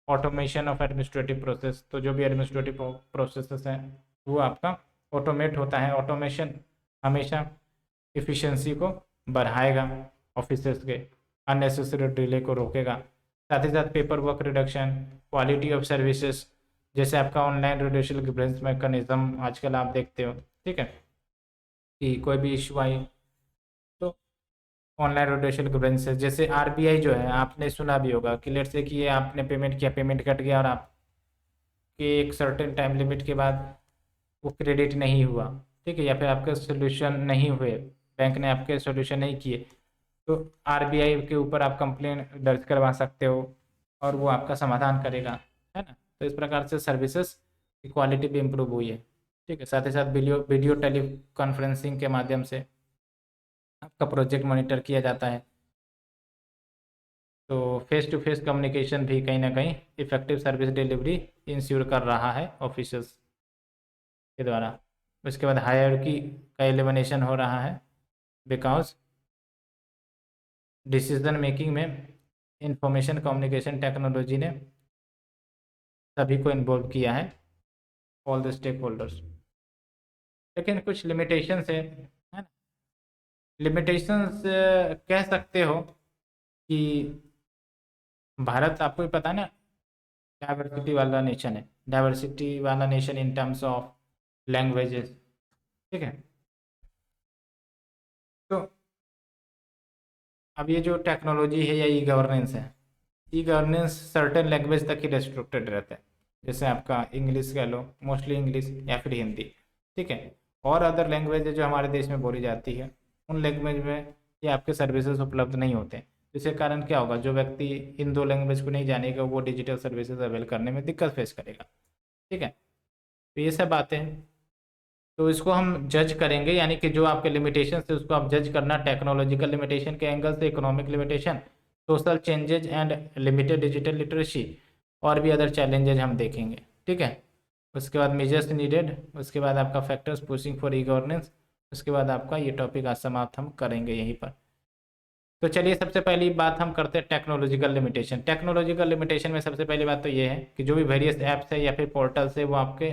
S1: automation of administrative process, तो जो भी एडमिनिस्ट्रेटिव प्रोसेसेस हैं वो आपका ऑटोमेट होता है। ऑटोमेशन हमेशा इफ़िशियंसी को बढ़ाएगा, ऑफिसर्स के अननेसेसरी डिले को रोकेगा। साथ ही साथ paper work reduction, quality of services, जैसे आपका ऑनलाइन रेडिएशन ग्रीवेंस मैकेनिज्म आजकल आप देखते हो, ठीक है, कि कोई भी इशू आई तो ऑनलाइन रोटेशन करेंसेस, जैसे आरबीआई जो है, आपने सुना भी होगा कि लेट से कि ये आपने पेमेंट किया, पेमेंट कट गया और आपके एक सर्टेन टाइम लिमिट के बाद वो क्रेडिट नहीं हुआ, ठीक है, या फिर आपके सोल्यूशन नहीं हुए, बैंक ने आपके सोल्यूशन नहीं किए, तो आरबीआई के ऊपर आप कंप्लेन दर्ज करवा सकते हो और वो आपका समाधान करेगा, है ना। तो इस प्रकार से सर्विसेज की क्वालिटी भी इम्प्रूव हुई है, ठीक है। साथ ही साथ वीडियो वीडियो टेली कॉन्फ्रेंसिंग के माध्यम से आपका प्रोजेक्ट मॉनिटर किया जाता है। तो फेस टू फेस कम्युनिकेशन भी कहीं ना कहीं इफेक्टिव सर्विस डिलीवरी इंश्योर कर रहा है ऑफिसर्स के द्वारा। उसके बाद हायरार्की का एलिमिनेशन हो रहा है, बिकॉज डिसीजन मेकिंग में इंफॉर्मेशन कम्युनिकेशन टेक्नोलॉजी ने सभी को इन्वॉल्व किया है, ऑल द स्टेक होल्डर्स। लेकिन कुछ लिमिटेशंस है ना, लिमिटेशंस कह सकते हो कि भारत आपको भी पता है ना डाइवर्सिटी वाला नेशन है, डाइवर्सिटी वाला nation in terms of languages, ठीक है। तो अब ये जो टेक्नोलॉजी है या ई गवर्नेंस है, ई गवर्नेंस सर्टेन लैंग्वेज तक ही रेस्ट्रिक्टेड रहता है, जैसे आपका इंग्लिश कह लो, मोस्टली इंग्लिश या फिर हिंदी, ठीक है। और अदर लैंग्वेज जो हमारे देश में बोली जाती है उन लैंग्वेज में ये आपके सर्विसेज उपलब्ध नहीं होते, जिसके कारण क्या होगा, जो व्यक्ति इन दो लैंग्वेज को नहीं जानेगा वो डिजिटल सर्विसेज अवेल करने में दिक्कत फेस करेगा, ठीक है। तो ये सब बातें हैं, तो इसको हम जज करेंगे, यानी कि जो आपके लिमिटेशन है उसको आप जज करना टेक्नोलॉजिकल लिमिटेशन के एंगल से, economic limitation, social changes and limited digital literacy, और भी अदर चैलेंजेज हम देखेंगे, ठीक है। उसके बाद मेजर्स नीडेड, उसके बाद आपका factors pushing for e governance, उसके बाद आपका ये टॉपिक आज समाप्त हम करेंगे यहीं पर। तो चलिए सबसे पहली बात हम करते हैं टेक्नोलॉजिकल लिमिटेशन। टेक्नोलॉजिकल लिमिटेशन में सबसे पहली बात तो ये है कि जो भी वेरियस ऐप्स है या फिर पोर्टल्स है वो आपके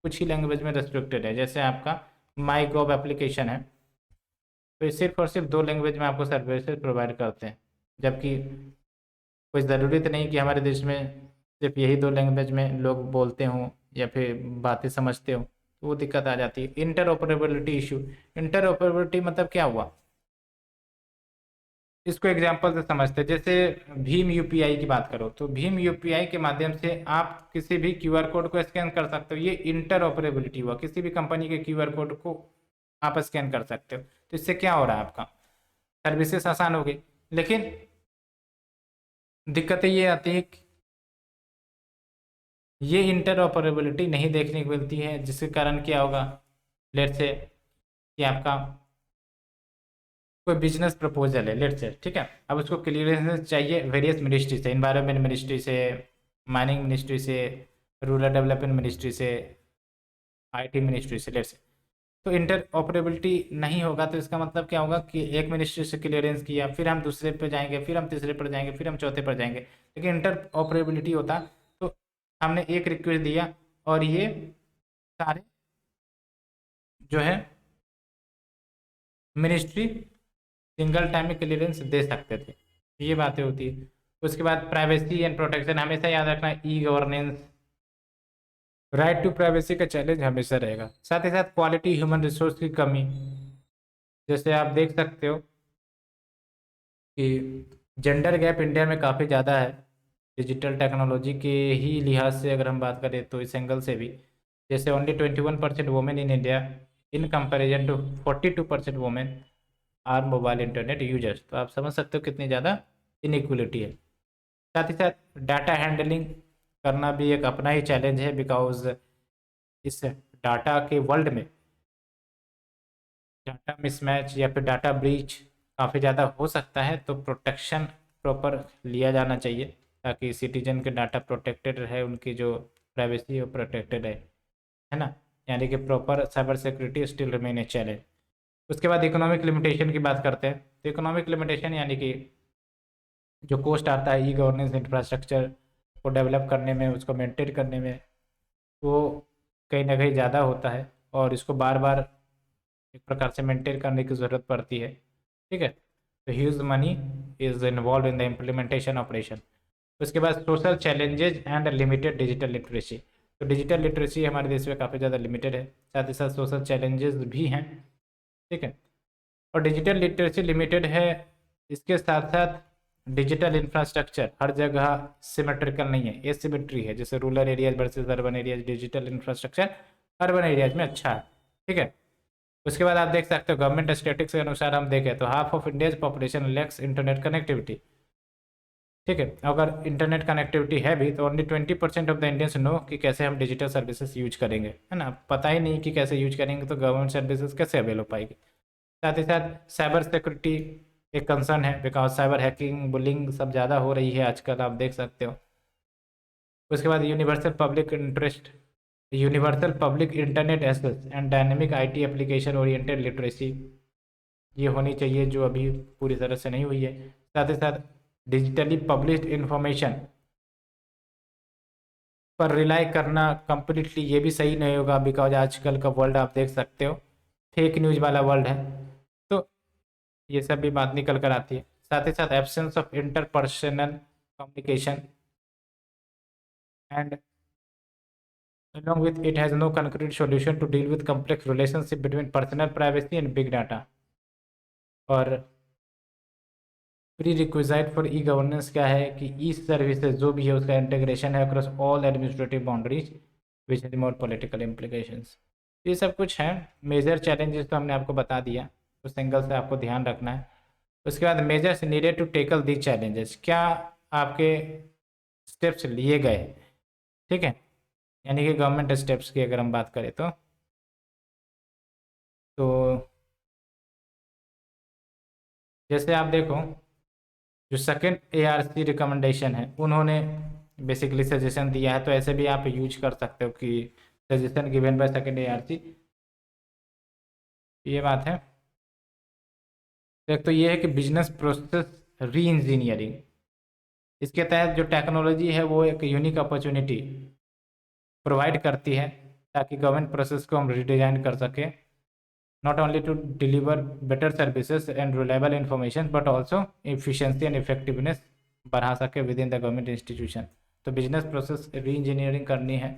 S1: कुछ ही लैंग्वेज में रेस्ट्रिक्टेड है। जैसे आपका माई गॉव एप्लीकेशन है, तो ये सिर्फ और सिर्फ दो लैंग्वेज में आपको सर्विसेज प्रोवाइड करते हैं, जबकि कोई ज़रूरी तो नहीं कि हमारे देश में सिर्फ यही दो लैंग्वेज में लोग बोलते हों या फिर बातें समझते हो, तो वो दिक्कत आ जाती है। इंटरऑपरेबिलिटी इशू, इंटरऑपरेबिलिटी मतलब क्या हुआ, इसको एग्जांपल से समझते हैं। जैसे भीम यूपीआई की बात करो, तो भीम यूपीआई के माध्यम से आप किसी भी क्यूआर कोड को स्कैन कर सकते हो, ये इंटरऑपरेबिलिटी हुआ, किसी भी कंपनी के क्यूआर कोड को आप स्कैन कर सकते हो। तो इससे क्या हो रहा है, आपका सर्विसेज आसान हो गई। लेकिन दिक्कतें ये आती है कि ये इंटरऑपरेबिलिटी नहीं देखने को मिलती है, जिसके कारण क्या होगा, लेट से कि आपका कोई बिजनेस प्रपोजल है लेट्स से, ठीक है, अब उसको क्लियरेंस चाहिए वेरियस मिनिस्ट्री से, इन्वायरमेंट मिनिस्ट्री से, माइनिंग मिनिस्ट्री से, रूरल डेवलपमेंट मिनिस्ट्री से, आईटी मिनिस्ट्री से लेट्स से। तो इंटर ऑपरेबिलिटी नहीं होगा तो इसका मतलब क्या होगा कि एक मिनिस्ट्री से क्लियरेंस किया, फिर हम दूसरे पे जाएंगे, फिर हम तीसरे पर जाएंगे, फिर हम चौथे पर जाएंगे, लेकिन इंटर ऑपरेबिलिटी होता तो हमने एक रिक्वेस्ट दिया और ये सारे जो है मिनिस्ट्री सिंगल टाइम में क्लियरेंस दे सकते थे, ये बातें होती है। उसके बाद प्राइवेसी एंड प्रोटेक्शन, हमेशा याद रखना, e governance, right to privacy का चैलेंज हमेशा रहेगा। साथ ही साथ क्वालिटी ह्यूमन रिसोर्स की कमी, जैसे आप देख सकते हो कि जेंडर गैप इंडिया में काफ़ी ज़्यादा है, डिजिटल टेक्नोलॉजी के ही लिहाज से अगर हम बात करें तो इस एंगल से भी, जैसे only 21% women in India in comparison to 42% women are mobile internet users. तो आप समझ सकते हो कितनी ज़्यादा इनइक्वलिटी है। साथ ही साथ डाटा हैंडलिंग करना भी एक अपना ही चैलेंज है, बिकॉज इस डाटा के वर्ल्ड में डाटा मिसमैच या फिर डाटा ब्रीच काफ़ी ज़्यादा हो सकता है, तो प्रोटेक्शन प्रॉपर लिया जाना चाहिए ताकि सिटीजन के डाटा प्रोटेक्टेड रहे, उनकी जो प्राइवेसी है वो प्रोटेक्टेड है ना, यानी कि proper cyber security still remain a challenge. उसके बाद इकोनॉमिक लिमिटेशन की बात करते हैं, तो इकोनॉमिक लिमिटेशन यानी कि जो कॉस्ट आता है ई गवर्नेंस इंफ्रास्ट्रक्चर को डेवलप करने में, उसको मेंटेन करने में, वो कहीं ना कहीं ज़्यादा होता है और इसको बार बार एक प्रकार से मेंटेन करने की ज़रूरत पड़ती है, ठीक है। तो huge money is involve in the implementation operation. उसके बाद social challenges and limited digital literacy, तो डिजिटल लिटरेसी हमारे देश में काफ़ी ज़्यादा लिमिटेड है, साथ ही साथ सोशल चैलेंजेस भी हैं, ठीक है। और डिजिटल लिटरेसी लिमिटेड है, इसके साथ साथ डिजिटल इंफ्रास्ट्रक्चर हर जगह सिमेट्रिकल नहीं है, एसिमेट्री है, जैसे rural areas versus urban areas, digital infrastructure urban areas में अच्छा है, ठीक है। उसके बाद आप देख सकते हो गवर्नमेंट स्टेटिस्टिक्स के अनुसार हम देखें तो half of India's population lacks internet connectivity, ठीक है। अगर इंटरनेट कनेक्टिविटी है भी तो only 20% of the Indians know कि कैसे हम डिजिटल सर्विसेज यूज करेंगे, है ना, पता ही नहीं कि कैसे यूज करेंगे तो गवर्नमेंट सर्विसेज कैसे अवेल हो पाएगी। साथ ही साथ साइबर सिक्योरिटी एक कंसर्न है, बिकॉज साइबर हैकिंग बुलिंग सब ज़्यादा हो रही है आजकल, आप देख सकते हो। उसके बाद universal public internet access and dynamic IT application oriented literacy, ये होनी चाहिए जो अभी पूरी तरह से नहीं हुई है। साथ ही साथ डिजिटली पब्लिश्ड इंफॉर्मेशन पर रिलाई करना कम्प्लीटली ये भी सही नहीं होगा, बिकॉज आजकल का वर्ल्ड आप देख सकते हो फेक न्यूज़ वाला वर्ल्ड है, तो ये सब भी बात निकल कर आती है। साथ ही साथ absence of interpersonal communication and along with it has no concrete solution to deal with complex relationship between personal privacy and big data। और pre requisite for e governance क्या है कि ई सर्विसेज जो भी है उसका इंटीग्रेशन है across all administrative boundaries which has more political implications. ये सब कुछ है मेजर चैलेंजेस, तो हमने आपको बता दिया, उस एंगल से आपको ध्यान रखना है। उसके बाद measures needed to tackle the challenges, क्या आपके स्टेप्स लिए गए, ठीक है, यानी कि गवर्नमेंट स्टेप्स की अगर हम बात करें तो जैसे आप देखो जो सेकेंड एआरसी रिकमेंडेशन है उन्होंने बेसिकली सजेशन दिया है, तो ऐसे भी आप यूज कर सकते हो कि suggestion given by second ARC, ये बात है। एक तो ये है कि बिजनेस प्रोसेस री इंजीनियरिंग, इसके तहत जो टेक्नोलॉजी है वो एक यूनिक अपॉर्चुनिटी प्रोवाइड करती है ताकि गवर्नमेंट प्रोसेस को हम रिडिज़ाइन कर सकें, not only to deliver better services and reliable information but also efficiency and effectiveness बढ़ा सके with in the government institution. तो बिजनेस प्रोसेस री इंजीनियरिंग करनी है,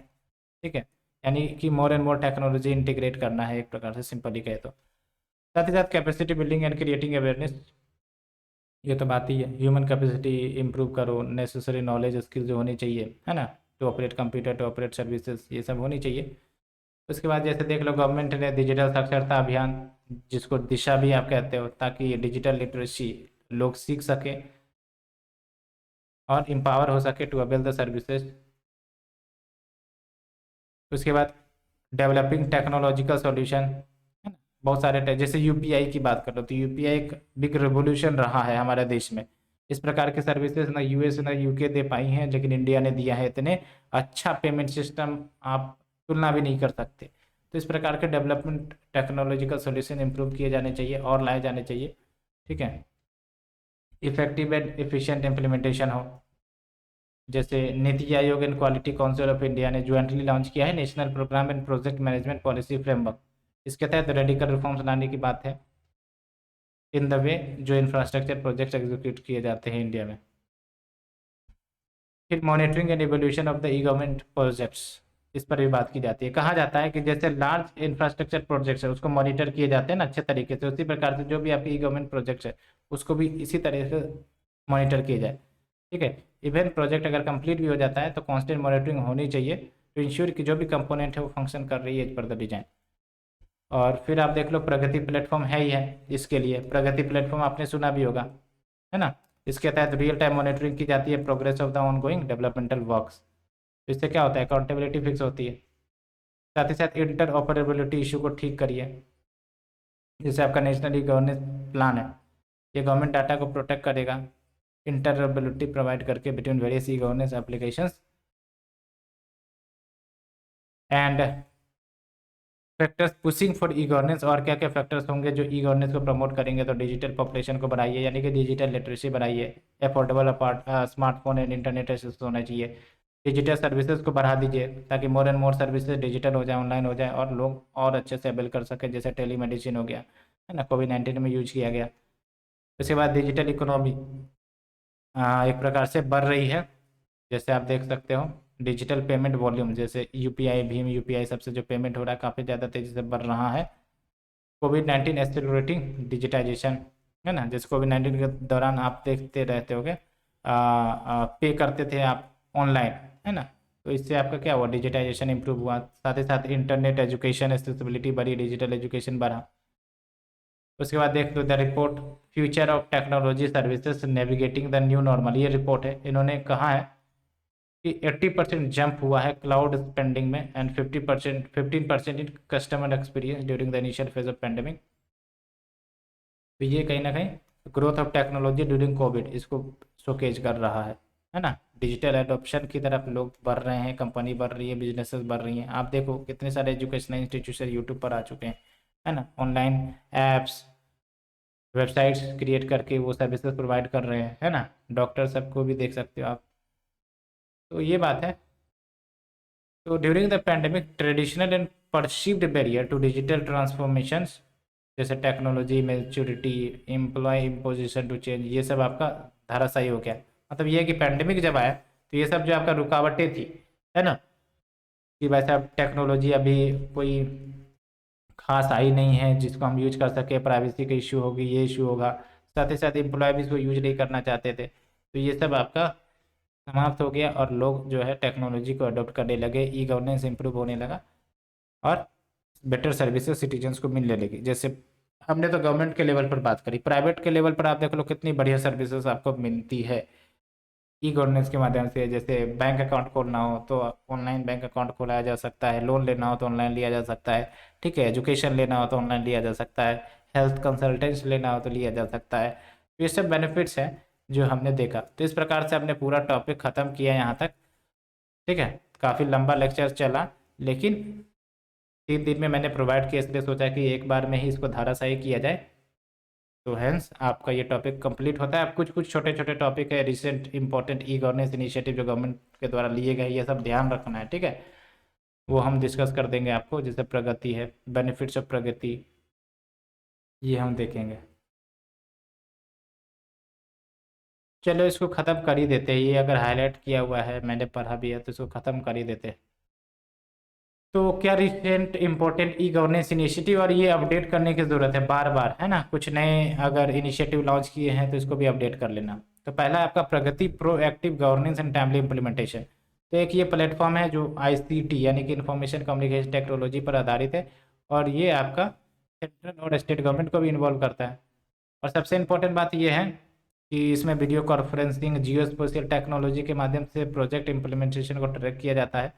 S1: ठीक है, यानी कि मोर एंड मोर टेक्नोलॉजी इंटीग्रेट करना है एक प्रकार से, सिंपली कहे तो। साथ ही साथ capacity building and creating awareness, ये तो बात ही है, ह्यूमन कैपेसिटी इंप्रूव करो, नेसेसरी नॉलेज स्किल जो होनी चाहिए, है ना, to operate computer to operate services, ये सब होनी चाहिए। उसके बाद जैसे देख लो गवर्नमेंट ने डिजिटल साक्षरता अभियान, जिसको दिशा भी आप कहते हो, ताकि डिजिटल लिटरेसी लोग सीख सके और एम्पावर हो सके टू अवेल द सर्विसेज। उसके बाद डेवलपिंग टेक्नोलॉजिकल सॉल्यूशन, है ना, बहुत सारे जैसे यूपीआई की बात कर लो तो यूपीआई एक बिग रेवोल्यूशन रहा है हमारे देश में। इस प्रकार के सर्विसेज ना यूएस ना यूके दे पाई हैं, लेकिन इंडिया ने दिया है। इतने अच्छा पेमेंट सिस्टम आप तुलना भी नहीं कर सकते। तो इस प्रकार के डेवलपमेंट टेक्नोलॉजिकल सोल्यूशन इंप्रूव किए जाने चाहिए और लाए जाने चाहिए। ठीक है, इफेक्टिव एंड एफिशिएंट इम्प्लीमेंटेशन हो। जैसे NITI Aayog and quality council of India ने ज्वाइंटली लॉन्च किया है national program and project management policy framework. इसके तहत रेडिकल रिफॉर्म्स लाने की बात है इन द वे जो इंफ्रास्ट्रक्चर प्रोजेक्ट एग्जीक्यूट किए जाते हैं इंडिया में। फिर monitoring and evolution of the E government projects, इस पर भी बात की जाती है। कहा जाता है कि जैसे लार्ज इंफ्रास्ट्रक्चर प्रोजेक्ट्स है उसको मॉनिटर किए जाते हैं ना अच्छे तरीके से, उसी प्रकार से जो भी आपके ई गवर्नमेंट प्रोजेक्ट्स है उसको भी इसी तरह से मॉनिटर किए जाए। ठीक है, इवन प्रोजेक्ट अगर कंप्लीट भी हो जाता है तो कांस्टेंट मॉनिटरिंग होनी चाहिए टू इंश्योर कि जो भी कंपोनेंट है वो फंक्शन कर रही है एज पर द डिजाइन। और फिर आप देख लो प्रगति प्लेटफॉर्म है ही है इसके लिए। प्रगति प्लेटफॉर्म आपने सुना भी होगा, है ना। इसके तहत रियल टाइम मॉनिटरिंग की जाती है progress of the ongoing developmental works. तो इससे क्या होता है, अकाउंटेबिलिटी फिक्स होती है। साथ ही साथ इंटर ऑपरेबिलिटी इशू को ठीक करिए। जैसे आपका नेशनल ई गवर्नेंस प्लान है, ये गवर्नमेंट डाटा को प्रोटेक्ट करेगा इंटरऑपरेबिलिटी प्रोवाइड करके between various e governance applications and factors pushing for e governance. और क्या क्या फैक्टर्स होंगे जो ई गवर्नेंस को प्रमोट करेंगे, तो डिजिटल पॉपुलेशन को बढ़ाइए, यानी कि डिजिटल लिटरेसी बढ़ाइए। Affordable smartphone and internet access होना चाहिए। डिजिटल सर्विसेज को बढ़ा दीजिए ताकि more and more services digital हो जाए, ऑनलाइन हो जाए और लोग और अच्छे से अवेल कर सकें। जैसे टेली मेडिसिन हो गया, है ना, कोविड-19 में यूज किया गया। उसके बाद डिजिटल इकोनॉमी एक प्रकार से बढ़ रही है। जैसे आप देख सकते हो डिजिटल पेमेंट वॉल्यूम, जैसे यूपीआई, भीम यूपीआई सबसे जो पेमेंट हो रहा है काफ़ी ज़्यादा तेज़ी से बढ़ रहा है। कोविड-19 एक्सेलरेटिंग डिजिटाइजेशन, है ना। जैसे कोविड-19 के दौरान आप देखते रहते होगे पे करते थे आप ऑनलाइन, है ना। तो इससे आपका क्या हुआ, डिजिटाइजेशन इंप्रूव हुआ। साथ ही साथ इंटरनेट एजुकेशन एक्सेसिबिलिटी बढ़ी, डिजिटल एजुकेशन बढ़ा। उसके बाद देख लो the report future of technology services navigating the new normal. ये रिपोर्ट है, इन्होंने कहा है कि 80% जंप हुआ है क्लाउड स्पेंडिंग में and 15% in customer experience during the initial phase of pandemic. तो ये कहीं ना कहीं growth of technology during COVID इसको शोकेज कर रहा है ना। डिजिटल एडॉप्शन की तरफ लोग बढ़ रहे हैं, कंपनी बढ़ रही है, बिजनेसेस बढ़ रही हैं। आप देखो कितने सारे एजुकेशनल इंस्टीट्यूशन यूट्यूब पर आ चुके हैं, है ना। ऑनलाइन एप्स, वेबसाइट्स क्रिएट करके वो सर्विसेज प्रोवाइड कर रहे हैं, है ना। डॉक्टर सबको भी देख सकते हो आप। तो ये बात है। तो during the pandemic traditional and perceived barrier to digital transformations जैसे technology maturity employ imposition to change, ये सब आपका धाराशायी हो गया। मतलब ये है कि पैंडेमिक जब आया तो ये सब जो आपका रुकावटें थी, है ना, कि वैसे अब टेक्नोलॉजी अभी कोई खास आई नहीं है जिसको हम यूज कर सके, प्राइवेसी का इशू होगी, ये इशू होगा। साथ ही साथ एम्प्लॉय भी इसको यूज नहीं करना चाहते थे, तो ये सब आपका समाप्त हो गया और लोग जो है टेक्नोलॉजी को अडॉप्ट करने लगे, ई गवर्नेंस इंप्रूव होने लगा और बेटर सर्विसेज सिटीजन्स को मिलने लगी। जैसे हमने तो गवर्नमेंट के लेवल पर बात करी, प्राइवेट के लेवल पर आप देख लो कितनी बढ़िया सर्विसेज आपको मिलती है ई गवर्नेंस के माध्यम से। जैसे बैंक अकाउंट खोलना हो तो ऑनलाइन बैंक अकाउंट खोलाया जा सकता है, लोन लेना हो तो ऑनलाइन लिया जा सकता है, ठीक है, एजुकेशन लेना हो तो ऑनलाइन लिया जा सकता है, हेल्थ कंसल्टेंस लेना हो तो लिया जा सकता है। तो ये सब बेनिफिट्स हैं जो हमने देखा। तो इस प्रकार से हमने पूरा टॉपिक ख़त्म किया यहाँ तक, ठीक है। काफ़ी लंबा लेक्चर चला, लेकिन 3 दिन में मैंने प्रोवाइड किया, इसलिए सोचा कि एक बार में ही इसको धाराशायी किया जाए। तो हैंस आपका ये टॉपिक कंप्लीट होता है। अब कुछ कुछ छोटे छोटे टॉपिक है recent important e governance initiative जो गवर्नमेंट के द्वारा लिए गए, ये सब ध्यान रखना है, ठीक है। वो हम डिस्कस कर देंगे आपको, जैसे प्रगति है, बेनिफिट्स ऑफ प्रगति, ये हम देखेंगे। चलो इसको ख़त्म कर ही देते हैं, ये अगर हाईलाइट किया हुआ है मैंने पढ़ा भी है तो इसको ख़त्म कर ही देते हैं। तो क्या recent important e governance initiative, और ये अपडेट करने की ज़रूरत है बार बार, है ना। कुछ नए अगर इनिशिएटिव लॉन्च किए हैं तो इसको भी अपडेट कर लेना। तो पहला आपका Pragati proactive governance and timely implementation. तो एक ये प्लेटफॉर्म है जो आईसीटी यानी कि इंफॉर्मेशन कम्युनिकेशन टेक्नोलॉजी पर आधारित है, और ये आपका सेंट्रल और स्टेट गवर्नमेंट को भी इन्वॉल्व करता है। और सबसे इम्पोर्टेंट बात यह है कि इसमें वीडियो कॉन्फ्रेंसिंग जियो स्पेशियल टेक्नोलॉजी के माध्यम से प्रोजेक्ट इम्प्लीमेंटेशन को ट्रैक किया जाता है।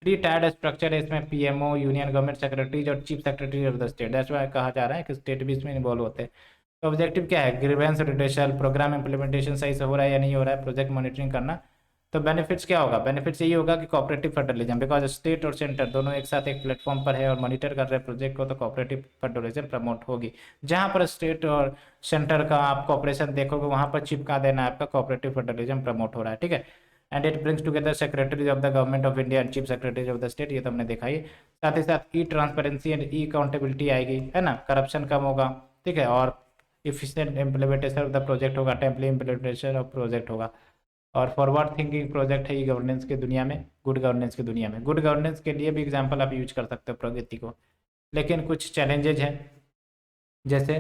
S1: थ्री टायर्ड स्ट्रक्चर है इसमें, पीएमओ, यूनियन गवर्नमेंट सेक्रेटरीज और chief secretary of the state. That's why कहा जा रहा है कि स्टेट भी इसमें इन्वॉल्व होते हैं। तो ऑब्जेक्टिव क्या है, ग्रीवेंस रिड्रेसल, प्रोग्राम इंप्लीमेंटेशन सही से हो रहा है या नहीं हो रहा है, प्रोजेक्ट मॉनिटरिंग करना। तो बेनिफिट्स क्या होगा, बेनिफिट्स यही होगा कि कोऑपरेटिव फेडरलिज्म, बिकॉज स्टेट और सेंटर दोनों एक साथ एक प्लेटफॉर्म पर है और मॉनिटर कर रहे हैं प्रोजेक्ट को, तो कोऑपरेटिव फेडरलिज्म प्रमोट होगी। जहां पर स्टेट और सेंटर का आप कोऑपरेशन देखोगे वहां पर चिपका देना आपका कोऑपरेटिव फेडरलिज्म प्रमोट हो रहा है, ठीक है। And it brings together secretaries of the government of India and chief secretaries of the state, ये तो हमने देखा ही। साथ ही साथ ई ट्रांसपेरेंसी एंड ई अकाउंटेबिलिटी आएगी, है ना, करप्शन कम होगा, ठीक है, और efficient implementation of the project होगा, टाइमली इम्प्लीमेंटेशन ऑफ प्रोजेक्ट होगा। और फॉरवर्ड थिंकिंग प्रोजेक्ट है ई गवर्नेंस की दुनिया में, गुड गवर्नेंस की दुनिया में। गुड गवर्नेंस के लिए भी एग्जाम्पल आप यूज कर सकते हो प्रगति को, लेकिन कुछ चैलेंजेज हैं, जैसे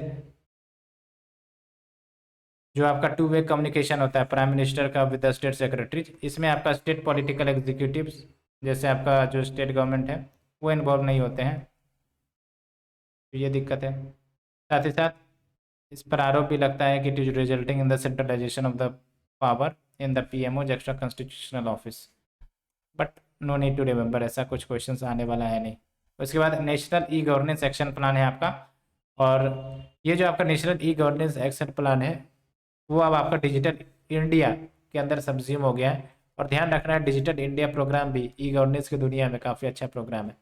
S1: जो आपका टू वे कम्युनिकेशन होता है प्राइम मिनिस्टर का विद द स्टेट सेक्रेटरीज, इसमें आपका स्टेट पॉलिटिकल एग्जीक्यूटिव्स जैसे आपका जो स्टेट गवर्नमेंट है वो इन्वॉल्व नहीं होते हैं, तो ये दिक्कत है। साथ ही साथ इस पर आरोप भी लगता है कि it is resulting in the centralization of the power in the PMO extra constitutional office, but no need to remember, ऐसा कुछ क्वेश्चंस आने वाला है नहीं। उसके बाद national e governance action plan है आपका, और ये जो आपका national e governance action plan है वो अब आपका डिजिटल इंडिया के अंदर सब्ज्यूम हो गया है। और ध्यान रखना है डिजिटल इंडिया प्रोग्राम भी ई गवर्नेंस की दुनिया में काफ़ी अच्छा प्रोग्राम है।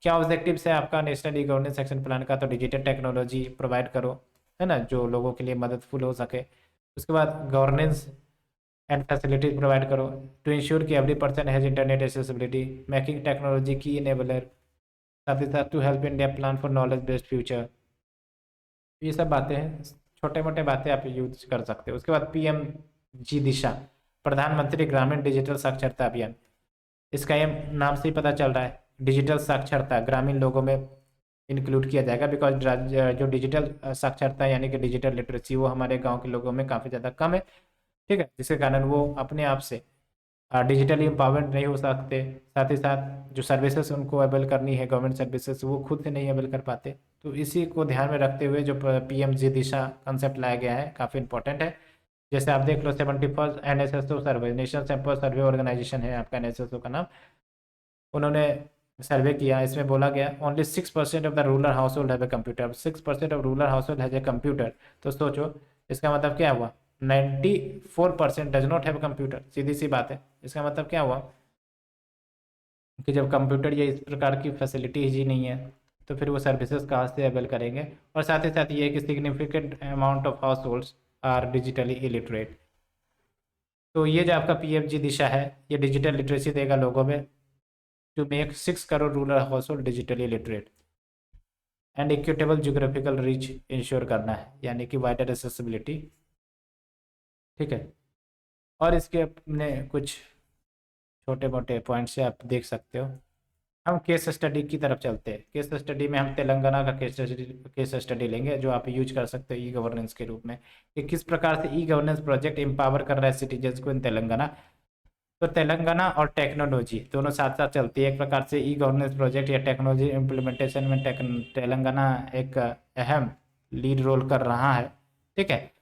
S1: क्या ऑब्जेक्टिव्स है आपका national e governance action plan का, तो डिजिटल टेक्नोलॉजी प्रोवाइड करो, है ना, जो लोगों के लिए मददफुल हो सके। उसके बाद गवर्नेंस एंड फैसिलिटीज प्रोवाइड करो टू इंश्योर कि every person has internet accessibility, making technology की इनेबलर। साथ ही साथ to help India plan for knowledge based future. ये सब बातें हैं, छोटे मोटे बातें आप यूज कर सकते हो। उसके बाद पीएमजी दिशा, प्रधानमंत्री ग्रामीण डिजिटल साक्षरता अभियान, इसका ये नाम से ही पता चल रहा है डिजिटल साक्षरता ग्रामीण लोगों में इंक्लूड किया जाएगा, बिकॉज जो डिजिटल साक्षरता यानी कि डिजिटल लिटरेसी वो हमारे गांव के लोगों में काफ़ी ज़्यादा कम है, ठीक है, जिसके कारण वो अपने आप से डिजिटली एम्पावरमेंट नहीं हो सकते। साथ ही साथ जो सर्विसेज उनको अवेल करनी है गवर्नमेंट सर्विसेज वो खुद से नहीं अवेल कर पाते। तो इसी को ध्यान में रखते हुए जो पीएमजी दिशा कंसेप्ट लाया गया है काफ़ी इंपॉर्टेंट है। जैसे आप देख लो 71 एनएसएसओ सर्वे, नेशनल सैंपल सर्वे ऑर्गेनाइजेशन है आपका एनएसएसओ का नाम, उन्होंने सर्वे किया, इसमें बोला गया only 6% of the rural house hold have a computer. 6% of rural house hold has a computer, तो सोचो इसका मतलब क्या हुआ, 94% डज नॉट हैव कंप्यूटर। सीधी सी बात है, इसका मतलब क्या हुआ कि जब कंप्यूटर या इस प्रकार की फैसिलिटीज ही नहीं है तो फिर वो सर्विसेज कहाँ से अवेल करेंगे। और साथ ही साथ ये कि significant amount of households are digitally illiterate. तो ये जो आपका पीएमजी दिशा है ये डिजिटल लिटरेसी देगा लोगों में, to make 6 crore rural household digitally literate and equitable geographical reach ensure करना है, यानी कि वाइडर एक्सेसिबिलिटी, ठीक है। और इसके अपने कुछ छोटे मोटे पॉइंट्स से आप देख सकते हो। हम केस स्टडी की तरफ चलते हैं। केस स्टडी में हम तेलंगाना का केस स्टडी लेंगे जो आप यूज कर सकते हो ई गवर्नेंस के रूप में, कि किस प्रकार से ई गवर्नेंस प्रोजेक्ट एम्पावर कर रहा है सिटीजन्स को इन तेलंगाना। तो तेलंगाना और टेक्नोलॉजी दोनों साथ साथ चलती है। एक प्रकार से ई गवर्नेंस प्रोजेक्ट या टेक्नोलॉजी इम्प्लीमेंटेशन में तेलंगाना एक अहम लीड रोल कर रहा है, ठीक है,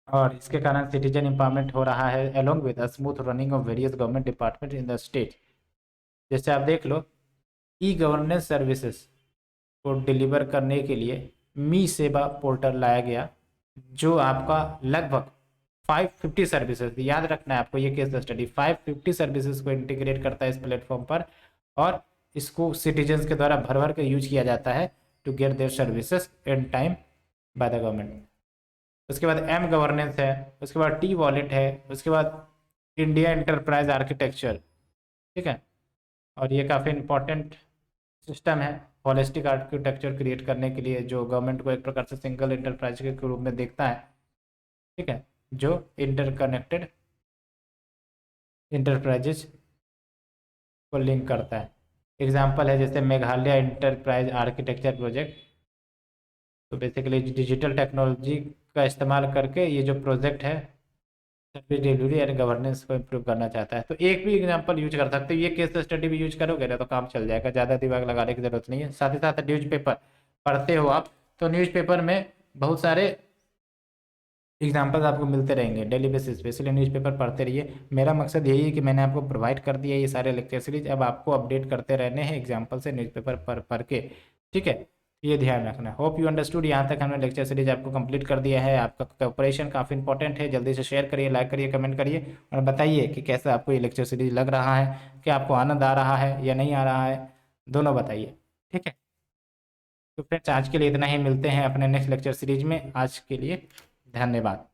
S1: और इसके कारण सिटीजन एम्पावरमेंट हो रहा है along with smooth running of various government department in the state. जैसे आप देख लो ई गवर्नेंस सर्विसेज को डिलीवर करने के लिए मी सेवा पोर्टल लाया गया, जो आपका लगभग 550 सर्विसेज, याद रखना है आपको ये केस स्टडी, 550 सर्विसेज को इंटीग्रेट करता है इस प्लेटफॉर्म पर, और इसको सिटीजन्स के द्वारा भर भर के यूज किया जाता है to get their services in time by the government. उसके बाद एम गवर्नेंस है, उसके बाद टी वॉलेट है, उसके बाद इंडिया एंटरप्राइज आर्किटेक्चर, ठीक है, और ये काफ़ी इंपॉर्टेंट सिस्टम है होलिस्टिक आर्किटेक्चर क्रिएट करने के लिए, जो गवर्नमेंट को एक प्रकार से सिंगल इंटरप्राइज के रूप में देखता है, ठीक है, जो इंटरकनेक्टेड इंटरप्राइजेज को लिंक करता है। एग्जाम्पल है जैसे मेघालय इंटरप्राइज आर्किटेक्चर प्रोजेक्ट। तो बेसिकली डिजिटल टेक्नोलॉजी का इस्तेमाल करके ये जो प्रोजेक्ट है सर्विस डिलीवरी एंड गवर्नेंस को इम्प्रूव करना चाहता है। तो एक भी एग्जांपल यूज कर सकते हो, ये केस स्टडी भी यूज करोगे ना तो काम चल जाएगा, ज़्यादा दिमाग लगाने की जरूरत नहीं है। साथ ही साथ न्यूज़पेपर पढ़ते हो आप, तो न्यूज़पेपर में बहुत सारे एग्जाम्पल्स आपको मिलते रहेंगे डेली बेसिस पे, इसलिए न्यूज़पेपर पढ़ते रहिए। मेरा मकसद यही है कि मैंने आपको प्रोवाइड कर दिया ये सारे लेक्चर सीरीज, अब आपको अपडेट करते रहने हैं एग्जाम्पल से न्यूज़पेपर पढ़ के, ठीक है। ये ध्यान रखना। Hope you understood. यहाँ तक हमने लेक्चर सीरीज आपको कंप्लीट कर दिया है। आपका कोऑपरेशन काफ़ी इंपॉर्टेंट है। जल्दी से शेयर करिए, लाइक करिए, कमेंट करिए और बताइए कि कैसा आपको ये लेक्चर सीरीज लग रहा है, क्या आपको आनंद आ रहा है या नहीं आ रहा है, दोनों बताइए, ठीक है। तो फ्रेंड्स आज के लिए इतना ही, मिलते हैं अपने नेक्स्ट लेक्चर सीरीज में। आज के लिए धन्यवाद।